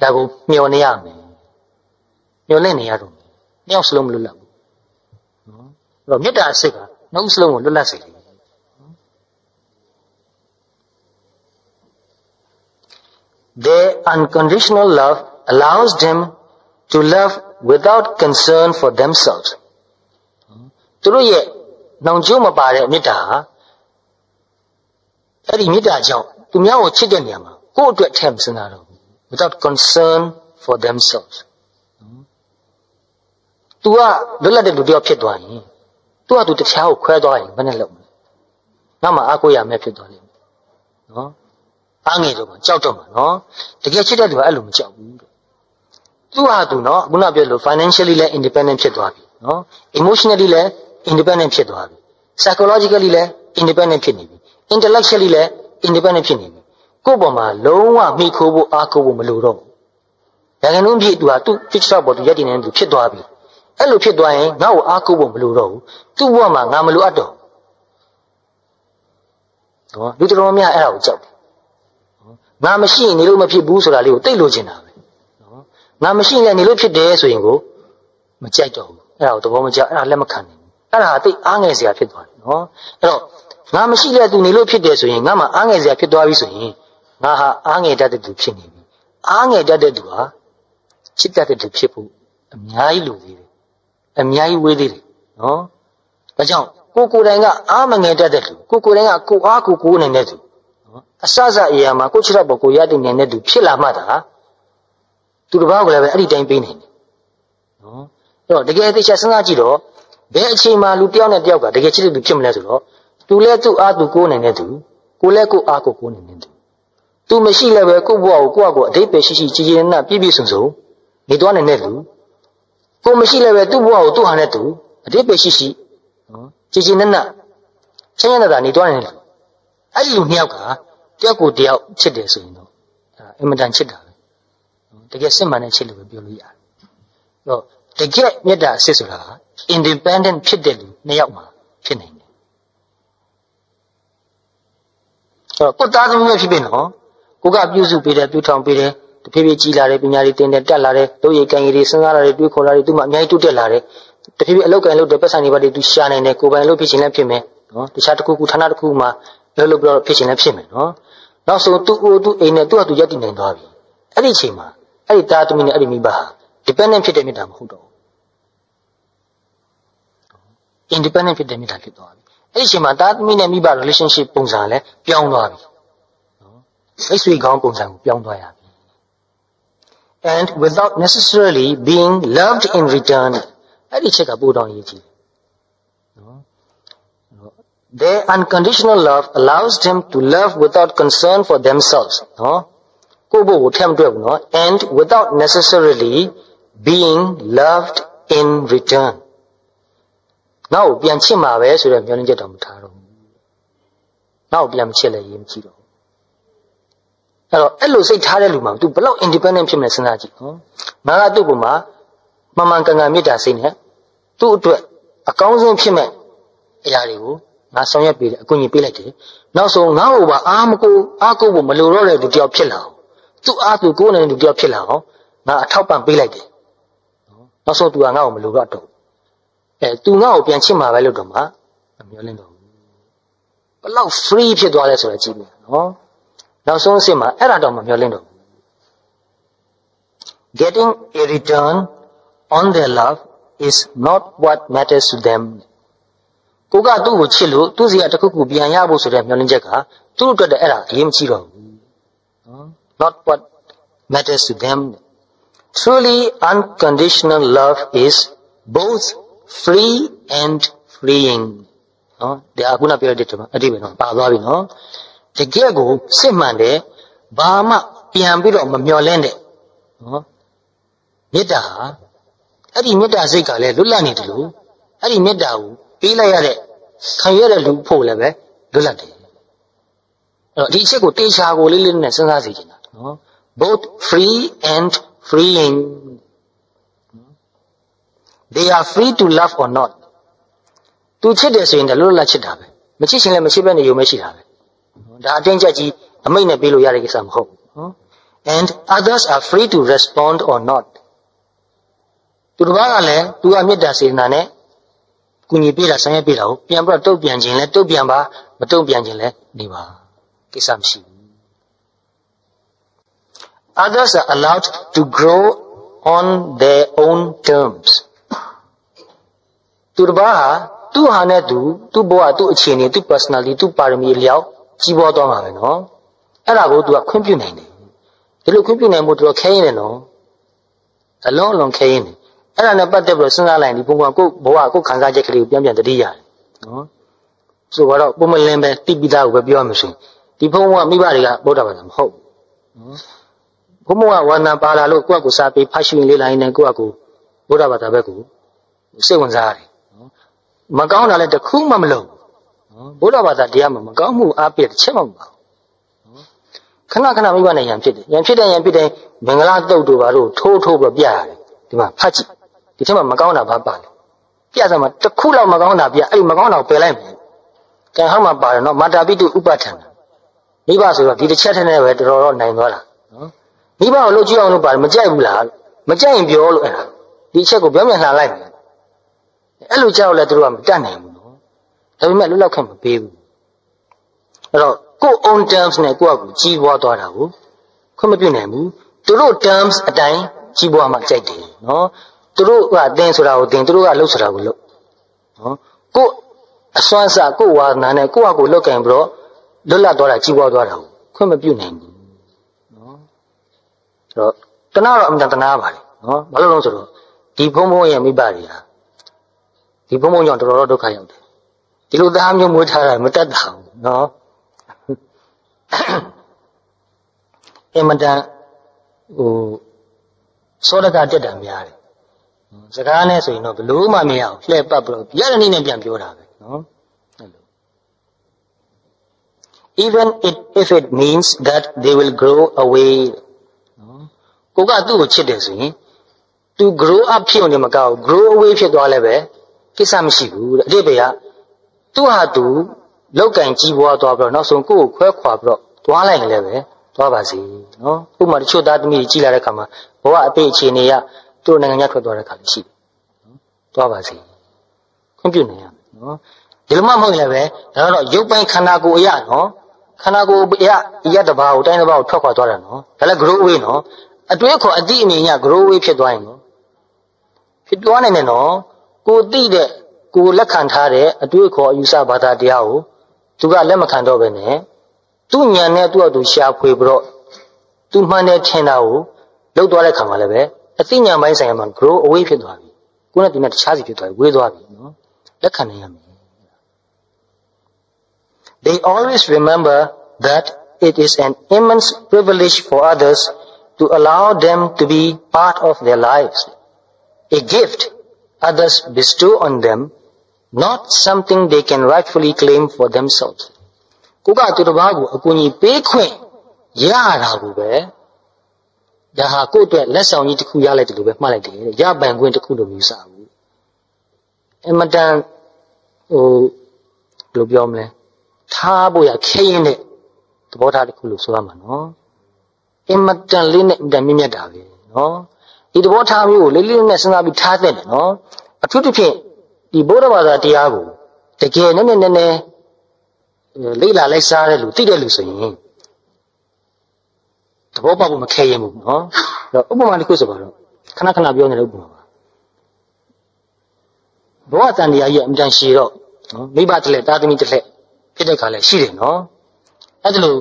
ဒါကိုမျောနေရမယ်မျောလင့်နေရတော့နှစ်ယောက်စလုံးမလွတ်လပ်ဘူးနော်အဲ့တော့မေတ္တာအစစ်ကနှစ်ဦးစလုံးကိုလွတ်လပ်စေတယ်Their unconditional love allows them to love without concern for themselves. သူတို့ရဲ့နှောင်ကြိုးမပါတဲ့မေတ္တာဟာအဲ့ဒီမေတ္တာကြောင့်သူများကိုချစ်တဲ့နေရာမှာကိုယ့်အတွက်ထည့်မစင်တာတော့ without concern for themselves. သူကလွတ်လပ်တဲ့လူတစ်ယောက်ဖြစ်သွားရင်သူကသူတခြားကိုခွဲသွားရင်ဘယ်နဲ့လုပ်မလဲ။နောက်မှအားကိုးရမယ်ဖြစ်သွားလိမ့်မယ်။နော်အားငယ်တော့မှကြောက်တော့မှနော်တကယ်ချစ်တဲ့သူကအဲ့လိုမကြောက်ဘူးတဲ့သူဟာသူနော်ခုနပြောလို့ financially လည်း independent ဖြစ်သွားပြီနော် emotionally လည်း independent ဖြစ်သွားပြီ psychologically လည်း independent ဖြစ်နေပြီ intellectually လည်း independent ဖြစ်နေပြီကိုယ့်ပေါ်မှာလုံးဝမိခိုးဖို့အားကိုးဖို့မလိုတော့ဘူးဒါကလုံးပြည့်သူဟာသူ့ picture ပေါ်သူရက်တည်နေတဲ့သူဖြစ်သွားပြီအဲ့လိုဖြစ်သွားရင်ငါ့ကိုအားကိုးဖို့မလိုတော့ဘူးသူ့ဘဝမှာငါမလိုအပ်တော့နော်လူတော်များအဲ့ဒါကိုကြောက်တယ်ငါမရှိရင်နေလို့မဖြစ်ဘူးဆိုတာလေးကိုသိလို့ချင်တာပဲနော်ငါမရှိရင်နေလို့ဖြစ်တယ်ဆိုရင်ကိုမကြိုက်တော့ဘူးအဲ့ဒါကိုသဘောမကျအဲ့ဒါလက်မခံနိုင်ဘူးအဲ့ဒါသိအားငယ်စရာဖြစ်သွားတယ်နော်အဲ့တော့ငါမရှိတဲ့သူနေလို့ဖြစ်တယ်ဆိုရင်ငါမှအားငယ်စရာဖြစ်သွားပြီဆိုရင်ငါဟာအားငယ်တတ်တဲ့သူဖြစ်နေပြီအားငယ်တတ်တဲ့သူဟာချစ်တတ်တဲ့သူဖြစ်ဖို့အများကြီးလိုသေးတယ်အများကြီးဝေးသေးတယ်နော်ဒါကြောင့်ကိုယ်တိုင်ကအားမငယ်တတ်တဲ့သူကိုယ်တိုင်ကကိုအားကိုနိုင်တဲ့သူအစစအရာမှာကိုချစ်တော့ပေါ်ကိုရတဲ့နေတဲ့သူဖြစ်လာမှသာသူတစ်ပါးကိုလည်းပဲအဲ့ဒီတိုင်းပေးနေတယ်နော်အဲ့တော့တကယ်သိချာစဉ်းစားကြည့်တော့ဘယ်အချိန်မှာလူတစ်ယောက်နဲ့တစ်ယောက်ကတကယ်ချစ်တဲ့သူဖြစ်မလဲဆိုတော့ သူလဲသူ့အားသူကိုးနေတဲ့သူကိုလဲကိုအားကိုကိုးနေတဲ့သူသူမရှိလည်းပဲကိုယ့်ဘဝကိုကိုယ့်အကိုအတိတ်ပဲရှိရှိကြည်ကြည်နက်ပြည့်ပြည့်စုံစုံနေသွားနေတဲ့သူကိုမရှိလည်းပဲသူ့ဘဝကိုသူ့ဟာနဲ့သူအတိတ်ပဲရှိရှိနော်ကြည်ကြည်နက်ချမ်းရတာနေသွားနေတယ်အဲ့ဒီလူနှစ်ယောက်ကတယောက်ကိုတယောက်ချစ်တယ်ဆိုရင်တော့အင်မတန်ချစ်တာပဲတကယ်စစ်မှန်တဲ့ချစ်လို့ပဲပြောလို့ရတယ်တော့တကယ်မေတ္တာအစစ်ဆိုတာ independent ဖြစ်တဲ့လူနှစ်ယောက်မှာဖြစ်နိုင်တယ်ကိုယ်သားသမီးပဲဖြစ်ဖြစ်နော်ကိုကပြုစုပေးတယ်ပြုထောင်ပေးတယ်တဖြည်းဖြည်းကြီးလာတယ်ပညာတွေတင်တယ်တက်လာတယ်တို့ရိတ်ကန်ရည်တွေစဉ်းစားလာတယ်တွေးခေါ်လာတယ်သူမှအများကြီးတိုးတက်လာတယ်တဖြည်းဖြည်းအလောက်ကန်လို့တဲ့ပတ်စံတွေပါတွေသူရှာနိုင်တယ်ကိုယ်ပိုင်လို့ဖြစ်ချင်လည်းဖြစ်မယ်နော်တခြားတစ်ခုခုဌာနတစ်ခုမှာလို့ပြောဖြစ်ချင်လည်းဖြစ်မယ်နော်နောက်ဆုံးသူ့အိုးသူ့အိမ်နဲ့သူ့ဟာသူရပ်တည်နိုင်သွားပြီအဲ့ဒီအချိန်မှာအဲ့ဒီသားသမီးနဲ့အဲ့ဒီမိဘဟာ dependent ဖြစ်တဲ့မေတ္တာမဟုတ်တော့ဘူး independent ဖြစ်တဲ့မေတ္တာဖြစ်သွားပြီအဲ့ဒီအချိန်မှာသားသမီးနဲ့မိဘ relationship ပုံစံလည်းပြောင်းသွားပြီနော်မိတ်ဆွေကောင်းပုံစံကိုပြောင်းသွားရပြီ and without necessarily being loved in return အဲ့ဒီချက်ကပို့တော့ရေးကြည့်နော် their unconditional love allows them to love without concern for themselves နော်ကိုယ့်ဘဝကိုထည့်မတွက်ဘူးနော် and without necessarily being loved in return နောက်ပြန်ချစ်မှာပဲဆိုတဲ့မျှော်လင့်ချက်တော့မထားတော့ဘူးနောက်ပြန်မချစ်လည်းရေးမကြည့်တော့ဘူးအဲ့လိုစိတ်ထားတဲ့လူမှာ तू ဘယ်လောက် independent ဖြစ်မလဲစဉ်းစားကြည့်နော်ငါကသူ့ပုံမှာမှန်မှန်ကန်ကန်မေတ္တာစိတ်နဲ့သူ့အတွက်အကောင်းဆုံးဖြစ်မဲ့အရာတွေကိုငါဆောင်ရွက်ပေးတယ်အကူအညီပေးလိုက်တယ်နောက်ဆုံးငါ့ကိုပါအားကိုဖို့မလိုတော့တဲ့လူတယောက်ဖြစ်လာအောင်သူ့အားသူကိုယ်နဲ့လူတယောက်ဖြစ်လာအောင်ငါအထောက်ပံ့ပေးလိုက်တယ်နောက်ဆုံး तू ကငါ့ကိုမလိုတော့တော့तू ငါ့ကိုပြန်ချစ်မှာပဲလို့တော့မှမမျှော်လင့်တော့ဘူးဘယ်လောက် free ဖြစ်သွားလဲဆိုတော့ကြည့်မယ်နော်နောက်ဆုံးအဆင့်မှာအဲ့ဒါတော့မမျှော်လင့်တော့ဘူး getting a return on their love is not what matters to them ကိုကသူ့ကိုချစ်လို့သူ့စီကတစ်ခုခုပြန်ရဖို့ဆိုတဲ့မျှော်လင့်ချက်ကသူ့အတွက်တည်းအဲ့ဒါအရေးမကြီးတော့ဘူးနော် not what matters to them truly unconditional love is both free and freeing နော်ဒါအခုနပြောတဲ့အတိပဲနော်ပါသွားပြီနော်တကယ်ကိုစစ်မှန်တယ်ဘာမှပြန်ပြီးတော့မမျော်လင့်တဲ့နော်မေတ္တာဟာအဲ့ဒီမေတ္တာစိတ်ကလည်းလွတ်လပ်နေတယ်လို့အဲ့ဒီမေတ္တာကိုပေးလိုက်ရတဲ့ခံရတဲ့လူဖို့လည်းပဲလွတ်လပ်တယ်အဲ့တော့ဒီအချက်ကိုတေချာကိုလေးနဲ့စဉ်းစားစီချင်တာနော် both free and freeing they are free to love or not သူချစ်တယ်ဆိုရင်လည်းလွတ်လပ်ချစ်တာပဲမချစ်ရှင်လည်းမချစ်ဘဲနေရုံပဲရှိတာပဲဒါအတင်းကြပ်ကြီးအမိတ်နဲ့ပေးလို့ရတဲ့ကိစ္စမဟုတ်ဘူးနော် and others are free to respond or not သူတစ်ပါးကလည်းသူကမေတ္တာစေတနာနဲ့ကူညီပေးတာဆောင်ရွက်ပေးတာကိုပြန်ပြီးတော့တုတ်ပြန်ခြင်းလဲတုတ်ပြန်ပါမတုတ်ပြန်ခြင်းလဲနေပါကိစ္စမရှိဘူး others are allowed to grow on their own terms သူတစ်ပါးဟာသူ့ဟာနဲ့သူ့ဘဝသူ့အခြေအနေသူ့ personality သူ့ပါရမီအလျောက်ကြီးပွားသွားမှာပဲနော်အဲ့ဒါကိုသူကခွင့်ပြုနိုင်တယ်ဒီလိုခွင့်ပြုနိုင်မှုတော်ခဲရင်လည်းနော်အလုံးခဲရင်အဲ့ဒါနဲ့ပတ်သက်ပြီးစဉ်းစားလိုက်ဒီပုံကကိုယ့်ဘဝကိုယ့်ခံစားချက်ကလေးကိုပြန်တတိရတယ်နော်ဆိုတော့ပုံမလင်းပဲတိပိသားကိုပဲပြောရမှာဆိုရင်ဒီဘုံကမိဘတွေကဗုဒ္ဓဘာသာမဟုတ်ဘူးနော်ဘုံကဝါနာပါလာလို့ကိုယ့်ကိုစားပေးဖတ်ရှုလေးလိုက်နေကိုယ့်ကိုဗုဒ္ဓဘာသာဘက်ကိုစိတ်ဝင်စားရတယ်နော်မကောင်းတာလည်းတစ်ခုမှမလုပ်နော်ဗုဒ္ဓဘာသာတရားမှာမကောင်းမှုအားပြည့်တစ်ချက်မှမပါဘူးနော်ခဏမိဘနဲ့ရံဖြစ်တယ်ရံဖြစ်တဲ့မင်္ဂလာတုတ်တို့ဘာတို့ထိုးပြီးပြရတယ်ဒီမှာဖတ်ကြည့်ဒီထက်မှမကောင်းတာဘာပါလဲပြစမ်းမှာတစ်ခုလောက်မကောင်းတာပြအဲ့ဒီမကောင်းတာကိုပယ်လိုက်မယ်ကံဟောက်မှာပါတယ်နော်မာတာပိတုဥပဋ္ဌာန်မိဘဆိုတော့ဒီတစ်ချက်ထဲနဲ့ပဲတော်တော်နိုင်သွားတာနော်မိဘကိုလှုပ်ကြည့်အောင်လို့ပါတယ်မကြိုက်ဘူးလားမကြိုက်ရင်ပြောလို့အဲ့ဒါဒီချက်ကိုပြောင်းပြန်လှန်လိုက်မယ်အဲ့လိုကြောက်လဲသူတို့ကမတတ်နိုင်ဘူးနော်ဒါပေမဲ့လွတ်လောက်ခက်မပေးဘူးအဲ့တော့ကိုယ် own terms နဲ့ကိုယ့်အကူကြီးပွားသွားတာကိုခွင့်မပြုနိုင်ဘူးသူတို့ terms အတိုင်းကြီးပွားမှကြိုက်တယ်နော်သူတို့ကတင်ဆိုတာကိုတင်သူတို့ကလှုပ်ဆိုတာကိုလှုပ်နော်ကိုယ်အစွမ်းစားကိုယ်ဝါဒနာနဲ့ကိုယ့်အကူလှုပ်ကြင်ပြီးတော့လွတ်လပ်သွားတာကြီးပွားသွားတာကိုခွင့်မပြုနိုင်ဘူးနော်အဲ့တော့တနာတော့အမှန်တနာပါလေနော်ဘာလို့လဲဆိုတော့ဒီဘုံရဲ့မိဘတွေဟာဒီဘုံကြောင့်တော်တော်ဒုက္ခရောက်တယ် ဒီလိုသားမျိုးမွေးထားတာမတတ်တာဘူးနော်အမတန်ဟိုစောဒကတက်တာများတယ်စကားနဲ့ဆိုရင်တော့ဘလို့မှမရအောင်လှည့်ပတ်ပြီးတော့ရတဲ့နည်းနဲ့ပြန်ပြောတာပဲနော် even if it means that they will grow away နော်ကိုကသူ့ကိုချစ်တယ်ဆိုရင် तू grow up ဖြစ်နေမှာကောက် grow away ဖြစ်သွားလဲပဲကိစ္စမရှိဘူးတဲ့အတိတ်ပဲကသူ့ဟာသူလောက်ကင်ကြီးပွားသွားပြီးတော့နောက်ဆုံးကိုယ့်ကိုခွဲခွာပြီးတော့သွားလိုက်ရင်လည်းပဲသွားပါစေနော်ဥပမာတချို့သားသမီးကြီးလာတဲ့ခါမှာဘဝအသေးအခြေအနေကသူ့နိုင်ငံခြားထွက်သွားတဲ့ခါလည်းရှိတယ်နော်သွားပါစေခွင့်ပြုနေရမယ်နော်ဒီလိုမှမဟုတ်လည်းပဲဒါတော့ရုပ်ပိုင်းခန္ဓာကိုယ်အရာနော်ခန္ဓာကိုယ်အရာတဘာကိုတိုင်းတစ်ပါးကိုထွက်ခွာသွားတာနော်ဒါလည်း grow away နော်အတွေးခေါ်အတိအမြင်ည grow away ဖြစ်သွားရင်နော်ဖြစ်သွားနိုင်တယ်နော်ကိုသိတဲ့ကိုလက်ခံထားတဲ့အတွေးခေါ်အယူဆဘာသာတရားကိုသူကလက်မခံတော့ပဲနဲ့သူ့ဉာဏ်နဲ့သူ့အတူရှာဖွေပြီးတော့သူမှန်တယ်ထင်တာကိုလောက်သွားတဲ့ခါမှာလည်းပဲအသိဉာဏ်ပိုင်းဆိုင်ရာမှာ grow away ဖြစ်သွားပြီကိုယ်နဲ့သူနဲ့တခြားစီဖြစ်သွားပြီဝေးသွားပြီနော်လက်ခံနိုင်ရမယ် They always remember that it is an immense privilege for others to allow them to be part of their lives, a gift others bestow on them, not something they can rightfully claim for themselves. ကိုကသူတစ်ပါးကိုအကူအညီပေးခွင့်ရတာကိုပဲဒါဟာကိုယ့်အတွက်လက်ဆောင်ကြီးတစ်ခုရလိုက်တယ်လို့ပဲမှတ်လိုက်တယ်ရပိုင်ခွင့်တစ်ခုလို့မျိုးစားဘူးအမတန်ဟိုဘယ်လိုပြောမလဲထားဖို့ရခဲရင်တဲ့သဘောထားတစ်ခုလို့ဆိုရမှာနော်အမတန်လေးနဲ့အမတန်မြင့်မြတ်တာပဲနော်ဒီသဘောထားမျိုးကိုလေးလေးနဲ့စဉ်းစားပြီးထားသင့်တယ်နော်အထူးသဖြင့်ဒီဘုရားဘာသာတရားကိုတကယ်နည်းနည်းလေးလာလိုက်စားတဲ့လူသိတဲ့လူဆိုရင်သဘောပေါက်ဖို့မခဲရင်ဘူးနော်အဲ့တော့ဥပမာတစ်ခုဆိုပါတော့ခဏခဏပြောနေတဲ့ဥပမာပါဘောတန်တရားကြီးအမတန်ရှည်တော့နော်မိဘတစ်လက်တာသမီတစ်လက်ဖြစ်တဲ့ခါလဲရှိတယ်နော်အဲ့ဒါလို့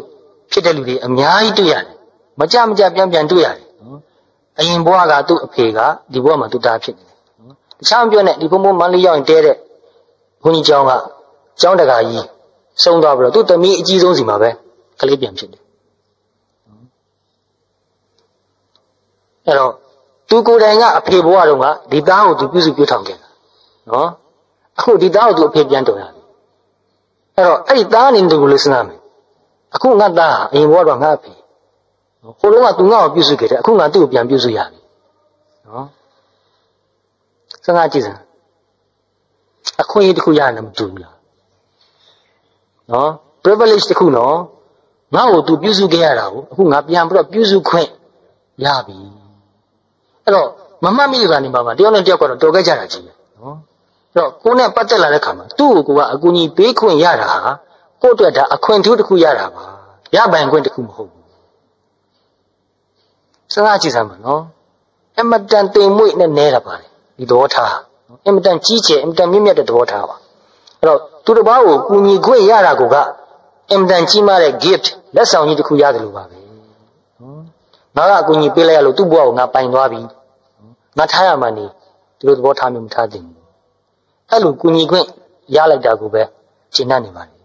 ဖြစ်တဲ့လူတွေအများကြီးတွေ့ရတယ်မကြပြန်တွေ့ရတယ်နော်အရင်ဘဝကသူ့အဖေကဒီဘဝမှာသူ့သားဖြစ်နေတယ်နော်တခြားမပြောနဲ့ဒီဘုံမန်းလေးရောက်ရင်တဲတဲ့ဘုန်းကြီးကျောင်းကကျောင်းတကာကြီးဆုံးသွားပြီးတော့သူ့သမီးအကြီးဆုံးစီမှာပဲကလေးပြန်ဖြစ်တယ်အဲ့တော့သူကိုယ်တိုင်ကအဖေဘဝတုန်းကဒီသားကိုသူပြုစုပြောထောင်ခဲ့တာနော်အခုဒီသားကိုသူအဖေပြန်တော်ရတယ်အဲ့တော့အဲ့ဒီသားအနေနဲ့သူကိုလေးစဉ်းစားမယ်အခုငါသားအရင်ဘဝတော့ငါအဖေဟိုလုံးကသူငါ့ကိုပြုစုခဲ့တယ်အခုငါသူ့ကိုပြန်ပြုစုရပြီနော်စဉ်းစားကြည့်စမ်းအခွင့်အရေးတစ်ခုရတယ်မတူဘူးလားနော် privilege တစ်ခုနော်ငါ့ကိုသူပြုစုခဲ့ရတာကိုအခုငါပြန်ပြီးတော့ပြုစုခွင့်ရပြီအဲ့တော့မမှတ်မိတာနေပါမှာတယောက်နဲ့တယောက်ကတော့တော်ခဲ့ကြတာကြီးပဲနော်အဲ့တော့ကိုယ်နဲ့ပတ်သက်လာတဲ့ခါမှာသူ့ကိုကအကူအညီပေးခွင့်ရတာဟာကိုယ့်အတွက်ဒါအခွင့်အထူးတစ်ခုရတာပါရပိုင်ခွင့်တစ်ခုမဟုတ်ဘူးစဉ်းစားကြည့်စမ်းပါနော်အမတန်တိမ်မွေ့နဲ့နဲတာပါလေဒီသဘောထားအမတန်ကြီးကျယ်အမတန်မြင့်မြတ်တဲ့သဘောထားပါအဲ့တော့သူတစ်ပါးကိုကူညီခွင့်ရတာကအမတန်ကြီးမားတဲ့ gift လက်ဆောင်ကြီးတစ်ခုရတယ်လို့ပါပဲနော်ငါကအကူအညီပေးလိုက်ရလို့သူ့ဘဝကိုငါပိုင်သွားပြီငါထားရမှနေဒီလိုသဘောထားမျိုးမထားသင့်ဘူးအဲ့လိုကူညီခွင့်ရလိုက်တာကိုပဲရှင်းနေပါလေ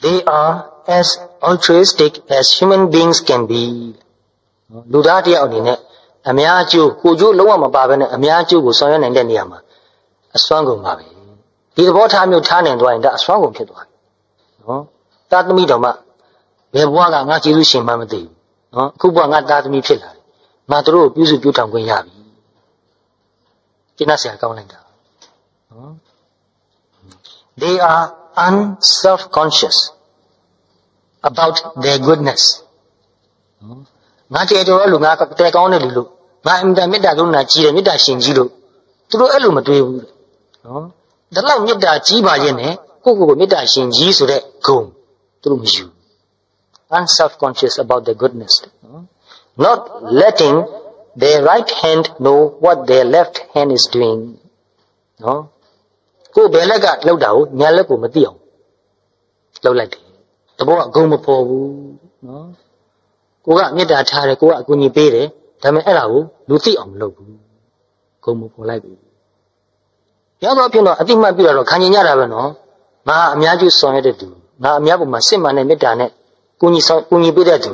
They are as altruistic as human beings can be လူသားတယောက်အနေနဲ့အများအကျိုးကိုကျိုးလုံးဝမပါဘဲနဲ့အများအကျိုးကိုဆောင်ရွက်နိုင်တဲ့နေရာမှာအစွမ်းကုန်ပါပဲဒီသဘောထားမျိုးထားနိုင်သွားရင်ဒါအစွမ်းကုန်ဖြစ်သွားတယ်နော်သားသမီးတော်မှဘယ်ဘဝကငါကျေးဇူးရှင်မှမသိဘူးနော်အခုဘဝငါသားသမီးဖြစ်လာတယ်ငါတို့ကိုပြုစုပြုထောင်ခွင့်ရပြီကျင့်ဆရာကောင်းလိုက်တာနော် They are unself-conscious about their goodness ငါတဲ့တော်လို့ငါတဲ့ကောင်းတယ်လို့ငါအင်တာမေတ္တာလုံးနာကြီးတယ်မေတ္တာရှင်ကြီးလို့သူတို့အဲ့လိုမတွေးဘူးနော်ဒါလောက်မေတ္တာကြီးပါရဲ့နဲ့ကိုမေတ္တာရှင်ကြီးဆိုတဲ့ဂုဏ်သူတို့မယူ unself-conscious about their goodness not letting their right hand know what their left hand is doing နော်ကိုဘယ်လက်ကလောက်တာကိုညာလက်ကိုမသိအောင်လောက်လိုက်တယ်တဘောကဂုဏ်မပေါ်ဘူးနော်ကိုကမေတ္တာထားတယ်ကိုကအကူအညီပေးတယ်ဒါပေမဲ့အဲ့ဒါကိုလူသိအောင်မလုပ်ဘူးဂုဏ်မပေါ်လိုက်ဘူး ရသောအဖြစ်တော့အတိမတ်ပြတော့ခံကျင်ကြတာပဲနော်ငါအများကြီးဆောင်ရတဲ့သူငါအများပုံမှာစစ်မှန်တဲ့မေတ္တာနဲ့ကိုကြီးပေးတဲ့သူ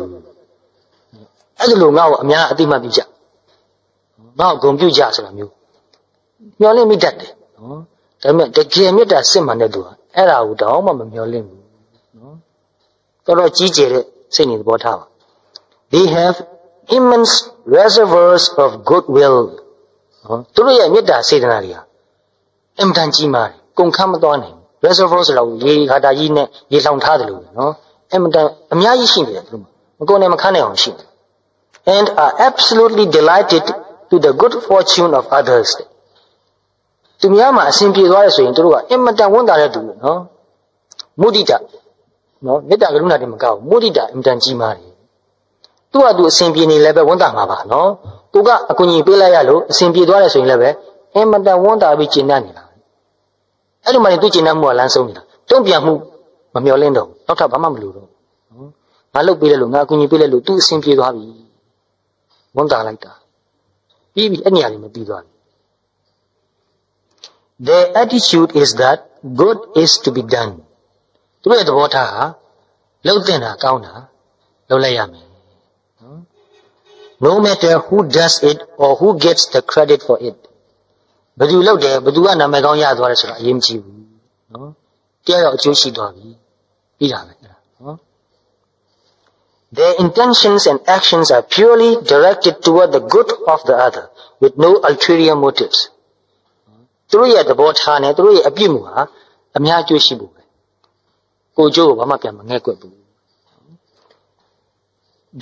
အဲ့လိုငါ့ကိုအများအတိမတ်ပြကြငါ့ကိုဂုဏ်ပြုကြဆိုတာမျိုးမျောလင့်မိတတ်တယ်နော်ဒါပေမဲ့တကယ်မေတ္တာစစ်မှန်တဲ့သူဟာအဲ့ဒါကိုတော့မှမမျောလင့်ဘူးနော်တော်ကြီးကျယ်တဲ့စိတ်နေသဘောထားပါ they have immense reservoirs of goodwill နော်သူတို့ရဲ့မေတ္တာစေတနာတွေဟာအင်တန်ကြီးမားတယ်ကုန်ခမ်းမသွားနိုင် reservoir ဆိုတာကိုရေခါတာကြီးနဲ့ရေလောင်ထားတယ်လို့နော်အင်တန်အများကြီးရှိနေတယ်သူတို့မကုန်နဲ့မခန်းနိုင်အောင်ရှိတယ် and are absolutely delighted to the good fortune of others သူများမှာအစဉ်ပြေသွားရဆိုရင်သူတို့ကအင်တန်ဝန်တာတဲ့သူနော်မုဒိတာနော်မေတ္တာကရုဏာတွေမကောက်မုဒိတာအင်တန်ကြီးမားတယ်သူကသူအစဉ်ပြေနေလည်းပဲဝန်တာမှာပါနော်ကိုကအကူကြီးပေးလိုက်ရလို့အစဉ်ပြေသွားတယ်ဆိုရင်လည်းပဲအင်တန်ဝန်တာပြီးကျင့်တတ်နေတာအဲ့လိုမှလည်းသူကျင့်တတ်မှုကလမ်းဆုံးနေတာတုံ့ပြန်မှုမမျောလင့်တော့နောက်ထပ်ဘာမှမလုပ်တော့နော်ငါလုပ်ပေးတယ်လို့ငါအကူကြီးပေးလိုက်လို့သူအစဉ်ပြေသွားပြီဝန်တာလိုက်တာပြီးပြီအဲ့နေရာလေးမပြီးသွားဘူး Their attitude is that good is to be done သူတို့ရဲ့သဘောထားဟာလုပ်တဲ့တာကောင်းတာလုပ်လိုက်ရမယ်နော် No matter who does it or who gets the credit for it ဘယ်သူလုပ်တယ်ဘယ်သူကနာမည်ကောင်းရသွားတယ်ဆိုတာအရေးမကြီးဘူးနော်တရားရောက်အကျိုးရှိသွားပြီပြီးတာပဲအဲ့ဒါနော် Their intentions and actions are purely directed toward the good of the other with no ulterior motives သူတို့ရဲ့သဘောထားနဲ့သူတို့ရဲ့အပြစ်မှုဟာအများအကျိုးရှိဖို့ပဲကိုကျိုးကိုဘာမှပြန်မငဲ့ကွက်ဘူး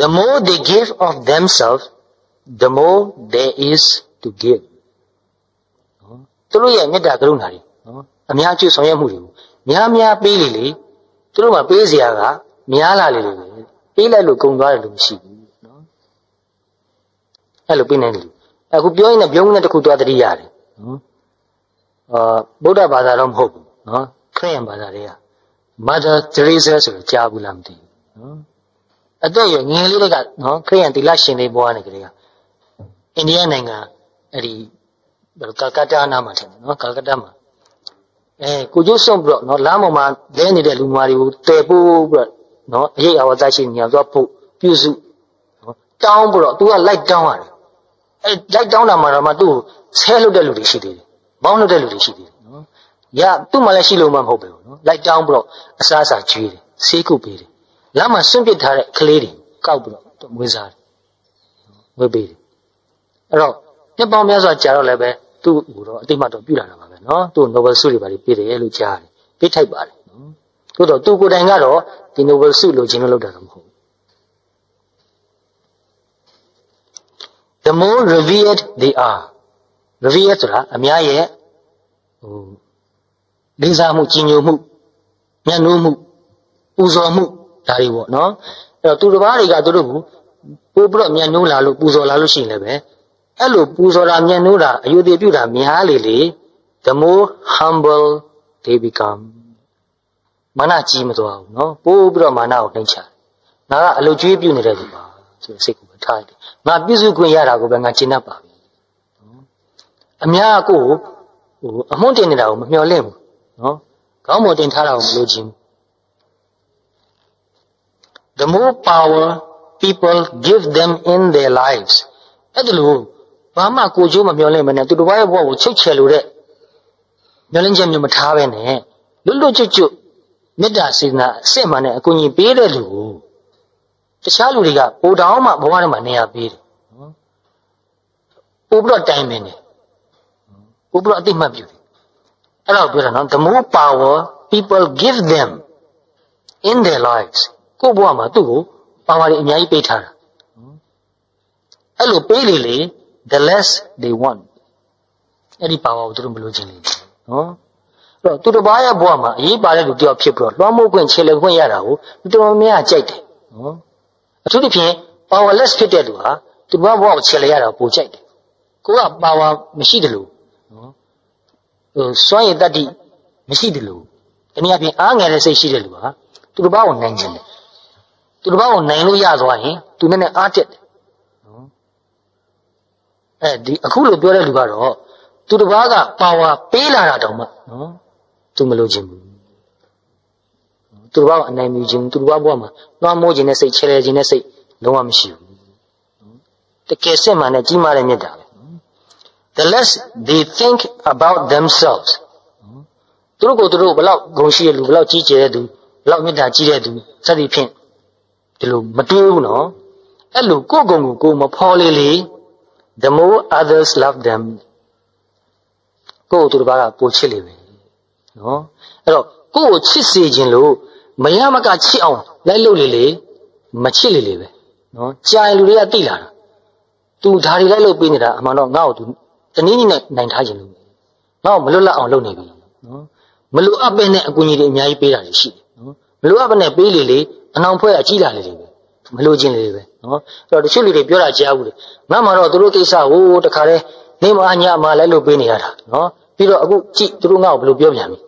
The more they give of themselves the more there is to give သူတို့ရဲ့မေတ္တာကရုဏာတွေနော်အများကြီးဆောင်ရွက်မှုတွေကိုများပေးလေသူတို့မှာပေးစရာကများလာလေပေးလိုက်လို့ကုန်သွားတယ်လို့မရှိဘူးနော်အဲ့လိုပေးနိုင်တယ်အခုပြောရင်လည်းပြုံးနဲ့တစ်ခုသွားတတိရတယ်နော်ဗုဒ္ဓဘာသာတော့မဟုတ်ဘူးနော်ခရစ်ယာန်ဘာသာတွေက Mother Teresa ဆိုတော့ကြားဘူးလားမသိဘူးနော်အသက်ရငယ်လေးတွေကနော်ခရစ်ယာန်သီလရှင်တွေဘွားနေကြတယ်ကအိန္ဒိယနိုင်ငံအဲ့ဒီကာကတာနာမှာထင်တယ်နော်ကာကတာမှာကိုကျိုးစွန့်ပြီးတော့နော်လမ်းပေါ်မှာလဲနေတဲ့လူမတွေကိုတည်ပို့ပြီးတော့နော်အရေးအဝတ်ရှိနေအောင်သွားဖို့ပြုစုနော်တောင်းပြီးတော့ तू ကလိုက်တောင်းရတယ်လိုက်တောင်းတာမှတော့မှသူ့ကိုဆဲလုပ်တဲ့လူတွေရှိသေးတယ်မောင်းလုပ်တဲ့လူတွေရှိသေးတယ်နော်ရသူ့မှလည်းရှိလို့မှမဟုတ်ပဲနော်လိုက်တောင်းပြီးတော့အစားအစာကျွေးတယ်ဆေးကုပ်ပေးတယ်လမ်းမှာဆွန့်ပစ်ထားတဲ့ကလေးတွေကောက်ပြီးတော့မွေးစားတယ်ဝေးပေးတယ်အဲ့တော့နှစ်ပေါင်းများစွာကြာတော့လည်းပဲသူ့ကိုတော့အတိမတ်တော့ပြုလာတာပါပဲနော်သူ့ Nobel ဆုတွေပါပေးတယ်လို့ကြားတယ်ပေးထိုက်ပါတယ်နော်သို့တော့သူကိုယ်တိုင်ကတော့ဒီ Nobel ဆုလိုချင်လို့လုပ်တာတော့မဟုတ်ဘူး The more revered they are revered ဆိုတာအများရဲ့လေးစားမှုကြီးညိုမှုမျက်နှာမှုပူဇော်မှုဒါတွေပေါ့နော်အဲ့တော့သူတစ်ပါးတွေကသူတို့ကိုပို့ပြီးတော့မျက်နှာလာလို့ပူဇော်လာလို့ရှိရင်လည်းပဲအဲ့လိုပူဇော်တာမျက်နှာတာအယုဒ္ဓပြုတာများလေ the more humble they become မာနကြီးမသွားဘူးနော်ပို့ပြီးတော့မာနကိုနှိမ့်ချငါကအလုပ်ကျွေးပြုနေတဲ့သူပါဆိုစိတ်ကိုထားတယ်ငါပြုစုခွင့်ရတာကိုပဲငါကျင့်တတ်ပါပြီအများကိုအမွှန်းတင်နေတာကိုမမျှော်လင့်ဘူးနော်ခေါင်းပေါ်တင်ထားတာကိုမလိုချင်ဘူး The more power people give them in their lives အဲ့ဒါလို့ဘာမှကိုကျိုးမမျှော်လင့်မနဲ့သူတစ်ပါးရဲ့ဘဝကိုချုပ်ချယ်လို့တဲ့မျှော်လင့်ချက်မျိုးမထားပဲနဲ့လွတ်လွတ်ကျွတ်ကျွတ်မေတ္တာစေတနာအစစ်မှန်နဲ့အကူအညီပေးတဲ့လူကိုတခြားလူတွေကပိုတောင်းမှဘဝထဲမှာနေရာပေးတယ်နော်ပို့ပြီးတော့တိုင်ပင်တယ်ပို့ပြီးတော့အသိမှတ်ပြုတယ်အဲ့တော့ပြောတာနော် the more power people give them in their lives ကိုယ့်ဘဝမှာသူ့ကိုပါဝါတွေအများကြီးပေးထားတာအဲ့လိုပေးလေ the less they want အဲ့ဒီပါဝါကိုသူတို့မလိုချင်လေနော်အဲ့တော့သူတစ်ပါးရဲ့ဘဝမှာအရေးပါတဲ့လူတယောက်ဖြစ်ပြီးတော့လွှမ်းမိုးခွင့်ခြေလှယ်ခွင့်ရတာကိုသူတော်များကြိုက်တယ်နော်အထူးသဖြင့် powerless ဖြစ်တဲ့သူဟာသူဘဝကိုခြေလှယ်ရတာပိုကြိုက်တယ်ကိုကပါဝါမရှိတယ်လို့နော်စွမ်းရည်တတ္တိမရှိတယ်လို့ဒီနေ့အပြင်အားငယ်တဲ့စိတ်ရှိတဲ့လူဟာသူတစ်ပါးကိုနိုင်ခြင်းတယ်သူတစ်ပါးကိုနိုင်လို့ရသွားရင်သူနဲ့အားတက်တယ်နော်အဲဒီအခုလိုပြောတဲ့လူကတော့ သူတစ်ပါးကပါဝါပေးလာတာတောင်မှနော်သူမလို့ခြင်းဘူးသူတစ်ပါးကအနိုင်မြူခြင်းသူတစ်ပါးဘဝမှာလွှမ်းမိုးခြင်းနဲ့စိတ်ချဲလဲခြင်းနဲ့စိတ်လုံးဝမရှိဘူးတကယ်စစ်မှန်တဲ့ကြီးမားတဲ့မေတ္တာပဲ the less they think about themselves သူတို့ကိုသူတို့ဘလောက်ဂုဏ်ရှိတဲ့လူဘလောက်ကြီးကျယ်တဲ့သူဘလောက်မေတ္တာကြီးတဲ့သူစသဖြင့်ဒီလိုမတွေးဘူးနော်အဲ့လိုကိုယ့်ဂုဏ်ကိုမဖော်လေ the more others love them ကိုယ့်သူတစ်ပါးကပိုချစ်လေပဲနော်အဲ့တော့ကိုယ့်ကိုချစ်စေခြင်းလို့မရမကချစ်အောင်လိုက်လုပ်လေမချစ်လေပဲနော်ကြာရင်လူတွေကသိလာတာသူဓာရီလိုက်လုပ်ပေးနေတာအမှန်တော့ငါ့ကိုသူတနည်းနည်းနဲ့နိုင်ထားခြင်းလို့ငါ့ကိုမလွတ်လပ်အောင်လုပ်နေပြီနော်မလိုအပ်ပဲနဲ့အကူအညီတွေအများကြီးပေးတာရှိတယ်နော်မလိုအပ်ပဲနဲ့ပေးလေအနောင်ဖွဲ့အကြီးလာလေပဲမလိုခြင်းလေပဲနော်အဲ့တော့တချို့လူတွေပြောတာကြားဘူးလေငါမှတော့သူတို့ကိစ္စဟိုတခါတည်းနေမအညာမလိုက်လုပ်ပေးနေရတာနော်ပြီးတော့အခုကြည့်သူတို့ငါ့ကိုဘယ်လိုပြောပြန်ပြီ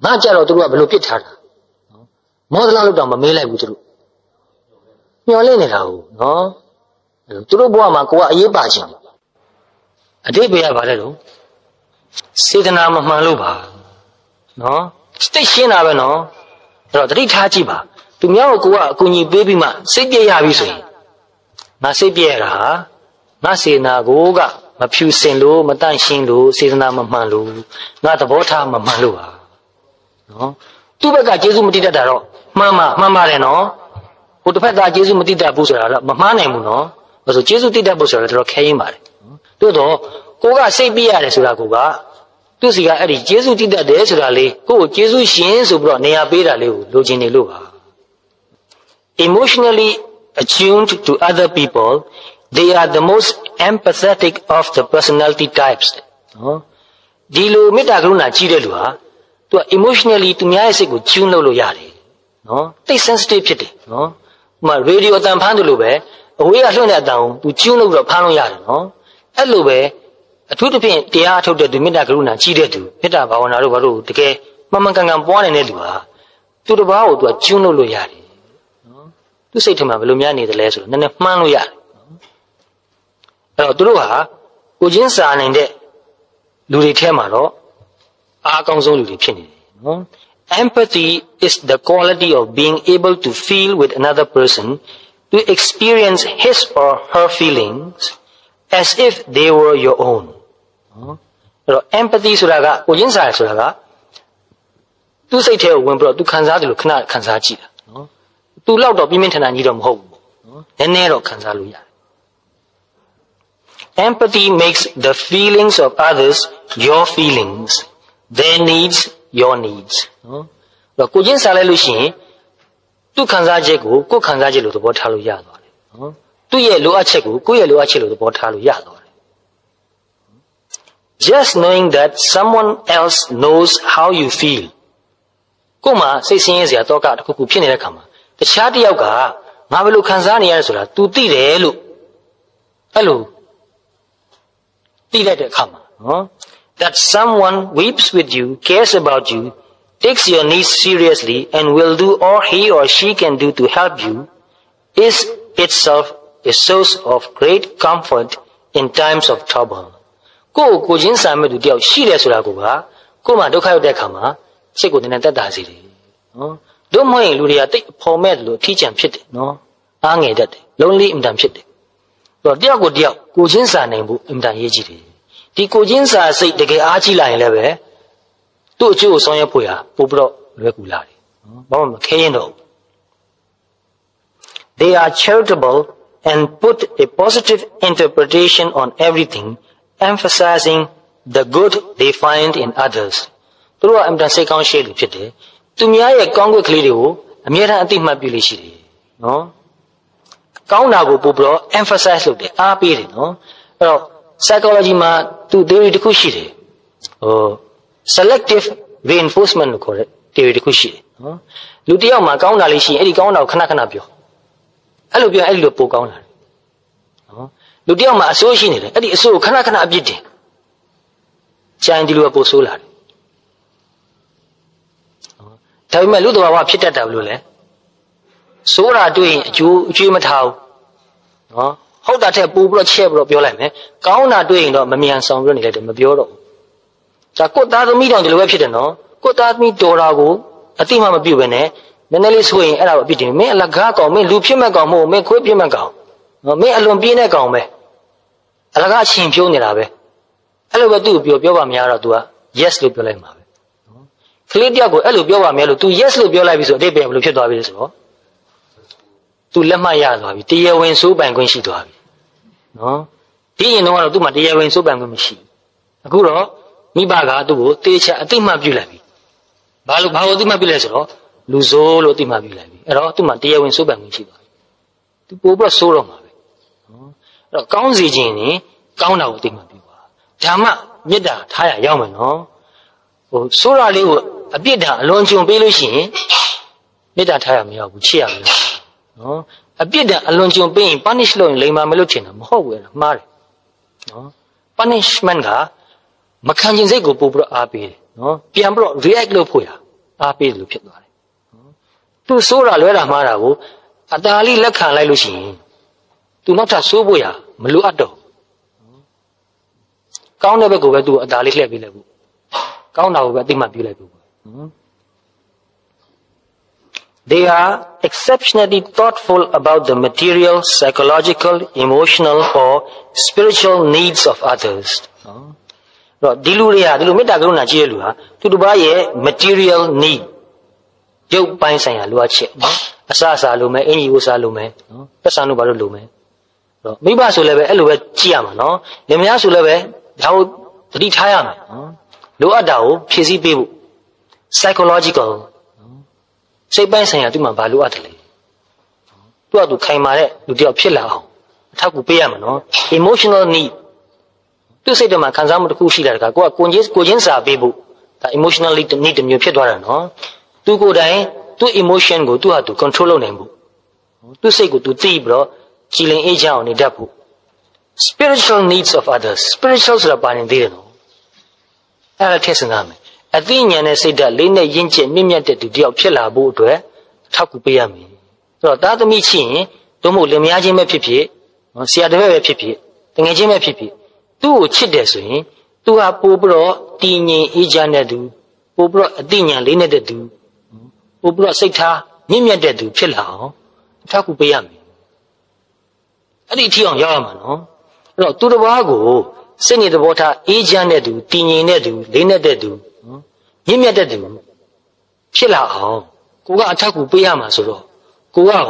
ငါကြတော့သူတို့ကဘယ်လိုပြစ်ထားတာနော်မောဒလာလို့တော့မမေးလိုက်ဘူးသူတို့ညှော်လင့်နေတာဟုတ်နော်သူတို့ဘဝမှာကိုကအရေးပါခြင်းအတိတ်ပဲရပါလေတော့စေတနာမမှန်လို့ပါနော်စိတ်ရှင်းတာပဲနော်အဲ့တော့တတိထားကြည့်ပါသူများကိုကိုကအကူအညီပေးပြီးမှစိတ်ပြည့်ရပြီဆိုရင်ငါစိတ်ပြည့်ရတာငါစေနာကိုကမဖြူစင်လို့မတန့်ရှင်းလို့စေတနာမမှန်လို့ငါသဘောထားမမှန်လို့ပါနော်သူ့ဘက်ကကျေးဇူးမတည်တတ်တာတော့မှန်ပါတယ်နော်ဟိုတစ်ဖက်ကကျေးဇူးမတည်တတ်ဘူးဆိုတာတော့မမှားနိုင်ဘူးနော်ဘာလို့ကျေးဇူးတည်တတ်ဖို့ဆိုတာတော့ခဲရင်ပါတယ်တို့တော့ကိုကစိတ်ပြည့်ရတယ်ဆိုတာကိုကသူ့စီကအဲ့ဒီကျေးဇူးတည်တတ်တယ်ဆိုတာလေးကိုကိုကျေးဇူးရှင်ဆိုပြီးတော့နေရာပေးတာလေးကိုလိုချင်နေလို့ပါ emotionally attuned to other people they are the most empathetic of the personality types နော်ဒီလိုမေတ္တာကရုဏာကြီးတဲ့လူဟာသူက emotionally သူများရဲ့စိတ်ကို tune လုပ်လို့ရတယ်နော်တိတ် sensitive ဖြစ်တယ်နော်ဥပမာ radio အတန်ဖမ်းတယ်လို့ပဲအဝေးကလွှင့်တဲ့အတန်ကိုသူ tune လုပ်ပြီးတော့ဖမ်းလို့ရတယ်နော်အဲ့လိုပဲအထူးသဖြင့်တရားထုတ်တဲ့သူမေတ္တာကရုဏာကြီးတဲ့သူမေတ္တာဘာဝနာတို့ဘာလို့တကယ်မှန်မှန်ကန်ကန်ပွားနေတဲ့လူဟာသူတစ်ပါးကိုသူက tune လုပ်လို့ရတယ်နော်သူစိတ်ထဲမှာဘယ်လိုများနေသလဲဆိုတော့နည်းနည်းမှန်းလို့ရတယ်အဲ့တော့သူတို့ဟာကိုချင်းစာနိုင်တဲ့လူတွေထဲမှာတော့အားအကောင်းဆုံးလူတွေဖြစ်နေတယ်နော် empathy is the quality of being able to feel with another person to experience his or her feelings as if they were your own နော်အဲ့တော့ empathy ဆိုတာကကိုချင်းစာရဆိုတာကသူ့စိတ်ထဲကိုဝင်ပြီးတော့သူခံစားတယ်လို့ခဏခံစားကြည့်တာနော်သူလောက်တော့ပြင်းပြင်းထန်ထန်ကြီးတော့မဟုတ်ဘူးနော်နည်းနည်းတော့ခံစားလို့ရတယ် Empathy makes the feelings of others your feelings, their needs your needs. နော်ကိုချင်းစားလိုက်လို့ရှိရင်သူ့ခံစားချက်ကိုကိုယ်ခံစားချက်လို့သဘောထားလို့ရသွားတယ်နော်သူ့ရဲ့လိုအပ်ချက်ကိုကိုယ့်ရဲ့လိုအပ်ချက်လို့သဘောထားလို့ရသွားတယ် Just knowing that someone else knows how you feel ကိုယ်မှာစိတ်ဆင်းရဲစရာတော့ကတစ်ခုခုဖြစ်နေတဲ့ခါမှာတခြားတစ်ယောက်ကငါဘယ်လိုခံစားနေရလဲဆိုတာ तू သိတယ်လို့အဲ့လိုသိလိုက်တဲ့အခါမှာနော် that someone weeps with you cares about you takes your needs seriously and will do all he or she can do to help you is itself a source of great comfort in times of trouble ကိုချင်းစာမဲ့သူတယောက်ရှိတယ်ဆိုတာကိုကကိုမှဒုက္ခရောက်တဲ့အခါမှာစိတ်ကိုနည်းနည်းတက်တာစီတယ်နော်တို့မဟုတ်ရင်လူတွေကတိတ်ဖော်မဲ့လို့အထီးကျန်ဖြစ်တယ်နော်အားငယ်တတ်တယ်လုံးလေးအင်တန်ဖြစ်တယ်တော့တယောက်ကိုတယောက်ကိုချင်းစာနိုင်ဖို့အင်တန်ရေးကြည့်တယ်ဒီကိုချင်းစာစိတ်တကယ်အားကြီးလာရင်လည်းပဲသူ့အကျိုးကိုဆောင်ရွက်ဖို့ရပို့ပြီးတော့လွယ်ကူလာတယ်နော်ဘာမှမခဲရင်တော့ They are charitable and put a positive interpretation on everything emphasizing the good they find in others သူတို့ကအင်တန်စိတ်ကောင်းရှိလို့ဖြစ်တယ်သူများရဲ့ကောင်းကွက်ကလေးတွေကိုအမြဲတမ်းအသိမှတ်ပြုလို့ရှိတယ်နော်ကောင်းတာကိုပို့ပြီးတော့ emphasize လုပ်တယ်အားပေးတယ်နော်အဲ့တော့ psychology မှာသူ theory တစ်ခုရှိတယ်selective reinforcement လို့ခေါ်တဲ့ theory တစ်ခုရှိတယ်နော်လူတစ်ယောက်မှာကောင်းတာလေးရှိရင်အဲ့ဒီကောင်းတာကိုခဏခဏပြောအဲ့လိုပြောအဲ့လိုပိုကောင်းလာတယ်နော်လူတစ်ယောက်မှာအဆိုးရှိနေတယ်အဲ့ဒီအဆိုးကိုခဏခဏအပြစ်တင်ကြိုင်ဒီလိုပိုဆိုးလာတယ်ဒါပေမဲ့လူတော်ဘာဖြစ်တတ်တယ်လို့လဲဆိုးတာတွေ့ရင်အကျိုးမထားဘူးနော်ဟုတ်တာထက်ပိုပြီးတော့ချက်ပြီးတော့ပြောလိုက်မယ်ကောင်းတာတွေ့ရင်တော့မမြန်ဆောင်ပြီးနေလိုက်တယ်မပြောတော့ဘူး ဒါကိုသားသမီးတောင်ဒီလိုပဲဖြစ်တယ်နော်ကိုသားသမီးတော်တာကိုအတိမမပြုတ်ပဲနဲ့နည်းနည်းလေးဆိုရင်အဲ့ဒါကိုအပြစ်တင်မင်းအလကားကောင်မင်းလူဖြစ်မဲ့ကောင်မဟုတ်မင်းခွေးဖြစ်မဲ့ကောင်နော်မင်းအလွန်ပြင်းတဲ့ကောင်ပဲအလကားအချင်းဖြိုးနေတာပဲအဲ့လိုပဲသူ့ကိုပြောပါများတော့ तू က yes လို့ပြောလိုက်မှာပဲနော်ကလေးတယောက်ကိုအဲ့လိုပြောပါမယ်လို့ तू yes လို့ပြောလိုက်ပြီဆိုအတိတ်ပဲဘယ်လိုဖြစ်သွားပြီလဲဆိုတော့ तू လက်မှတ်ရသွားပြီတရားဝင်စိုးပိုင်ခွင့်ရှိသွားပြီနော်ဒီရင်တော့ तू မှတရားဝင်စိုးပိုင်ခွင့်မရှိဘူးအခုတော့မိဘကသူ့ကိုတေချာအတိမတ်ပြုလိုက်ပြီဘာလို့အတိမတ်ပြုလဲဆိုတော့လူဆိုးလို့အတိမတ်ပြုလိုက်ပြီအဲ့တော့သူ့မှာတရားဝင်စိုးပိုင်ခွင့်ရှိသွားပြီ तू ပို့ပြီးဆိုးတော့မှာပဲနော်အဲ့တော့ကောင်းစီခြင်းနေကောင်းတာကိုအတိမတ်ပြုပါဓမ္မမေတ္တာထားရရောက်မယ်နော်ဆိုးရလေးကိုအပြစ်ဒဏ်အလွန်ကျွံပေးလို့ရှိရင်မေတ္တာထားရမရောက်ဘူးချစ်ရမယ်နော်အပြစ်ဒဏ်အလွန်ကျွံပေးရင် punish လုပ်ရင်လိမ်မာမယ်လို့ထင်တာမဟုတ်ဘူးမှားတယ်နော် punishment ကမခံကျင်စိတ်ကိုပို့ပြီးတော့အားပေးတယ်နော်ပြန်ပြီးတော့ react လုပ်ဖို့ရအားပေးတယ်လို့ဖြစ်သွားတယ်နော်သူဆိုးတာလွဲတာမှားတာကိုအတားလေးလက်ခံလိုက်လို့ရှိရင်သူနောက်ထပ်ဆိုးဖို့ရမလိုအပ်တော့ကောင်းတဲ့ဘက်ကိုပဲသူအတားလေးလှည့်ပေးလိုက်ဖို့ကောင်းတာကိုပဲအသိမှတ်ပြုလိုက်ဖို့နော် They are exceptionally thoughtful about the material, psychological, emotional or spiritual needs of others. နော်ဒီလူတွေကဒီလိုမေတ္တာကရုဏာကြီးတဲ့လူဟာသူတစ်ပါးရဲ့ material need ရုပ်ပိုင်းဆိုင်ရာလိုအပ်ချက်နော်အစအစာလိုမယ်အင်ကြီးဥစားလိုမယ်နော်ပတ်စံတို့ဘာလို့လိုမယ်တော့မိဘဆိုလည်းပဲအဲ့လိုပဲကြည့်ရမှာနော်လင်မယားဆိုလည်းပဲဒါကိုသတိထားရမယ်နော်လိုအပ်တာကိုဖြည့်ဆည်းပေးဖို့ psychological စိတ်ပိုင်းဆိုင်ရာသူ့မှာဘာလိုအပ်တယ်လဲသူကသူခိုင်မာတဲ့လူတစ်ယောက်ဖြစ်လာအောင်အထောက်အကူပေးရမှာနော် emotional need သူ့စိတ်ထဲမှာခံစားမှုတစ်ခုရှိလာတကကိုကကိုချင်းစာပေးဖို့ဒါ emotional need တစ်မျိုးဖြစ်သွားတာနော်သူကိုယ်တိုင်သူ့ emotion ကိုသူ့ဟာသူ control လုပ်နိုင်ဖို့သူ့စိတ်ကိုသူသိပြီးတော့ကြည်လင်အေးချမ်းအောင်နေတတ်ဖို့ spiritual needs of others spiritual ဆိုတာပါနေသေးတယ်နော်အဲ့ဒါထည့်စဉ်းစားမယ်အသိဉာဏ်နဲ့စိတ်ဓာတ်လေးနဲ့ယဉ်ကျေးမြင့်မြတ်တဲ့သူတယောက်ဖြစ်လာဖို့အတွက်ထောက်ကူပေးရမယ်ဆိုတော့သားသမီးချင်းတို့မို့လင်မယားချင်းပဲဖြစ်ဖြစ်ဆရာတစ်ပည့်ပဲဖြစ်ဖြစ်တငယ်ချင်းပဲဖြစ်ဖြစ်သူ့ကိုချစ်တယ်ဆိုရင်သူဟာပို့ပြီးတော့တည်ငြိမ်အေးချမ်းတဲ့သူပို့ပြီးတော့အသိဉာဏ်လေးနဲ့တဲ့သူပို့ပြီးတော့စိတ်ထားမြင့်မြတ်တဲ့သူဖြစ်လာအောင်ထောက်ကူပေးရမယ်အဲ့ဒီအထီအောင်ရောက်ရမှာနော်အဲ့တော့သူတစ်ပါးကိုစိတ်ညစ်သဘောထားအေးချမ်းတဲ့သူတည်ငြိမ်တဲ့သူလေးနဲ့တဲ့သူမြင့်မြတ်တဲ့သူဖြစ်လာအောင်ကိုကအထောက်ကူပေးရမှာဆိုတော့ကိုကရော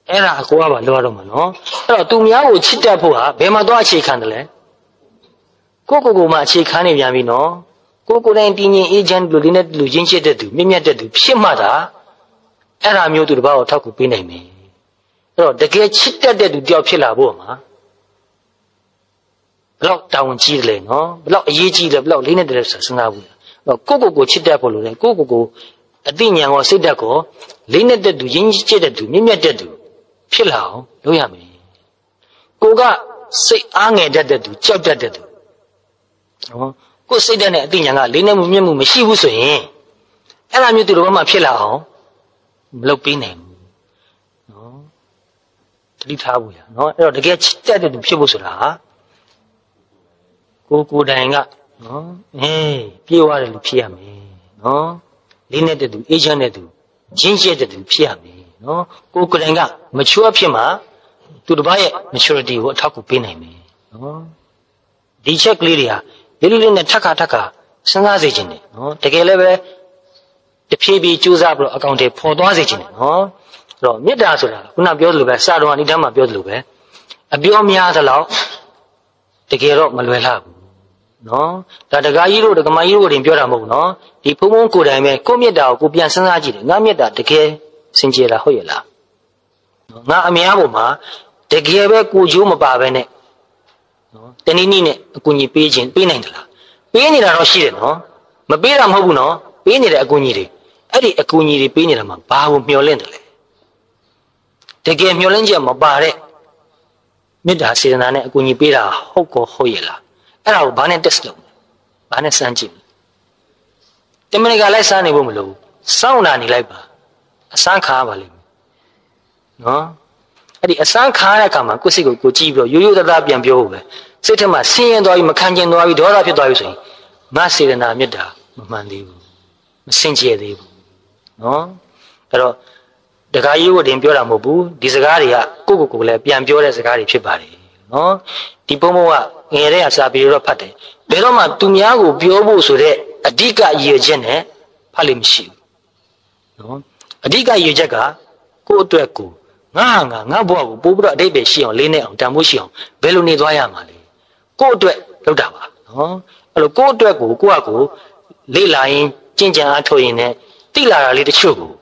အဲ့ဒါကိုကပါလောရတော့မှာနော်အဲ့တော့သူများကိုချစ်တတ်ဖို့ဟာဘယ်မှာသွားအခြေခံတယ်လဲကိုမှအခြေခံနေပြန်ပြီနော်ကိုတိုင်တည်ငြိမ်အေးချမ်းလူလေးနဲ့လူချင်းချစ်တဲ့သူမြင့်မြတ်တဲ့သူဖြစ်မှသာအဲ့ဒါမျိုးသူတစ်ပါးကိုထောက်ကူပေးနိုင်မယ်အဲ့တော့တကယ်ချစ်တတ်တဲ့သူတယောက်ဖြစ်လာဖို့မှာဘလောက်တောင်းကြီးတယ်လေနော်ဘလောက်အရေးကြီးတယ်ဘလောက်လေးနဲ့တယ်ဆိုစဉ်းစားဘူးတော့ကိုချစ်တတ်ဖို့လို့လေကိုအသိဉာဏ်ကိုစိတ်ဓာတ်ကိုလေးနဲ့တဲ့သူရင်းချစ်တဲ့သူမြင့်မြတ်တဲ့သူဖြစ်လာအောင်လုပ်ရမယ်ကိုကစိတ်အားငယ်တတ်တဲ့သူကြောက်တတ်တဲ့သူနော်ကိုစိတ်ဓာတ်နဲ့အသိဉာဏ်ကလေးနဲ့မှုမြင့်မှုမရှိဘူးဆိုရင်အဲ့ဒါမျိုးသူတို့ဘာမှဖြစ်လာအောင်မလုပ်ပေးနိုင်ဘူးနော်တတိထားဘူးရနော်အဲ့တော့တကယ်ချစ်တတ်တဲ့သူဖြစ်ဖို့ဆိုတာကိုတိုင်ကနော်ပြေးသွားတယ်လို့ဖြစ်ရမယ်နော်လေးနဲ့တဲ့သူအေးချမ်းတဲ့သူရင်းကျက်တဲ့သူဖြစ်ရမယ်နော်ကိုတိုင်က mature ဖြစ်မှာသူတစ်ပါးရဲ့ maturity ကိုအထောက်အကူပေးနိုင်မယ်နော်ဒီချက်ကလေးတွေဟာလေးနဲ့ထပ်ခါစဉ်းစားစေခြင်းတယ်နော်တကယ်လည်းပဲတဖြည်းဖြည်းကြိုးစားပြီးတော့အကောင့်တွေပေါ်သွားစေခြင်းတယ်နော်အဲ့တော့မေတ္တာဆိုတာခုနပြောသလိုပဲစာတော်အနိဒမ်းမှာပြောသလိုပဲအပြောများသလောက်တကယ်တော့မလွယ်လှဘူးနော်ဒါတကားကြီးတို့ဒကမကြီးတို့တင်ပြောတာမဟုတ်ဘူးနော်ဒီဖုံဖုံကိုယ်တိုင်ပဲကိုမေတ္တာကိုပြန်စဉ်းစားကြည့်တယ်ငါမေတ္တာတကယ်စင်ကြယ်လားဟုတ်ရဲ့လားငါအများပေါ်မှာတကယ်ပဲကိုကျိုးမပါပဲနဲ့နော်တနည်းနည်းနဲ့အကူအညီပေးနိုင်တယ်လားပေးနေတာတော့ရှိတယ်နော်မပေးတာမဟုတ်ဘူးနော်ပေးနေတဲ့အကူအညီတွေအဲ့ဒီအကူအညီတွေပေးနေတာမှာဘာကိုမျှော်လင့်တယ်လဲတကယ်မျှော်လင့်ချက်မပါတဲ့မေတ္တာစေတနာနဲ့အကူအညီပေးတာဟုတ်ရဲ့လားအဲ့ဒါကိုဘာနဲ့ test လုပ်ဘာနဲ့စမ်းကြည့်တမန်ကလိုက်စားနေဖို့မလိုဘူးစောင့်နာနေလိုက်ပါအစမ်းခါပါလိမ့်မယ်နော်အဲ့ဒီအစမ်းခါတဲ့အခါမှာကိုယ်စိတ်ကိုကြည့်ပြီးတော့ရိုးရိုးသားသားပြန်ပြောဖို့ပဲ စိတ်ထဲမှာဆင်းရဲသွားပြီးမခံကျင်သွားပြီးဒေါသဖြစ်သွားပြီဆိုရင်ငါစေတနာမေတ္တာမမှန်သေးဘူးမစင်ကြယ်သေးဘူးနော်အဲ့တော့တခါကြီးဝတ်တင်ပြောတာမဟုတ်ဘူးဒီစကားတွေကကိုလည်းပြန်ပြောတဲ့စကားတွေဖြစ်ပါတယ်နော်ဒီဘုံဘုံကငယ်တဲ့ကစာပေတော့ဖတ်တယ်ဘယ်တော့မှသူများကိုပြောဖို့ဆိုတဲ့အဓိကရည်ရွယ်ချက်နဲ့ဖတ်လို့မရှိဘူးနော်အဓိကရည်ရွယ်ချက်ကကိုယ့်အတွက်ကိုငါဘဝကိုပို့ပြီးတော့အတိတ်ပဲရှိအောင်လေးနဲ့အောင်တန်ဖို့ရှိအောင်ဘယ်လိုနေသွားရမှာလဲကိုယ့်အတွက်လုပ်တာပါနော်အဲ့လိုကိုယ့်အတွက်ကိုကိုယ့်အကိုလေ့လာရင်ကျင့်ကြံအားထုတ်ရင်လည်းသိလာတာလေးတချို့ကို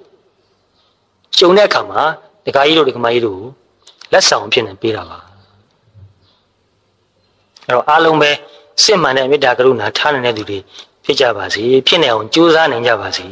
ကျုံတဲ့အခါမှာဒကာကြီးတို့ဒကာမကြီးတို့လက်ဆောင်ဖြစ်နေပေးတာပါအဲ့တော့အားလုံးပဲစစ်မှန်တဲ့မေတ္တာကရုဏာထားနိုင်တဲ့သူတွေဖြစ်ကြပါစေဖြစ်နေအောင်ကြိုးစားနိုင်ကြပါစေ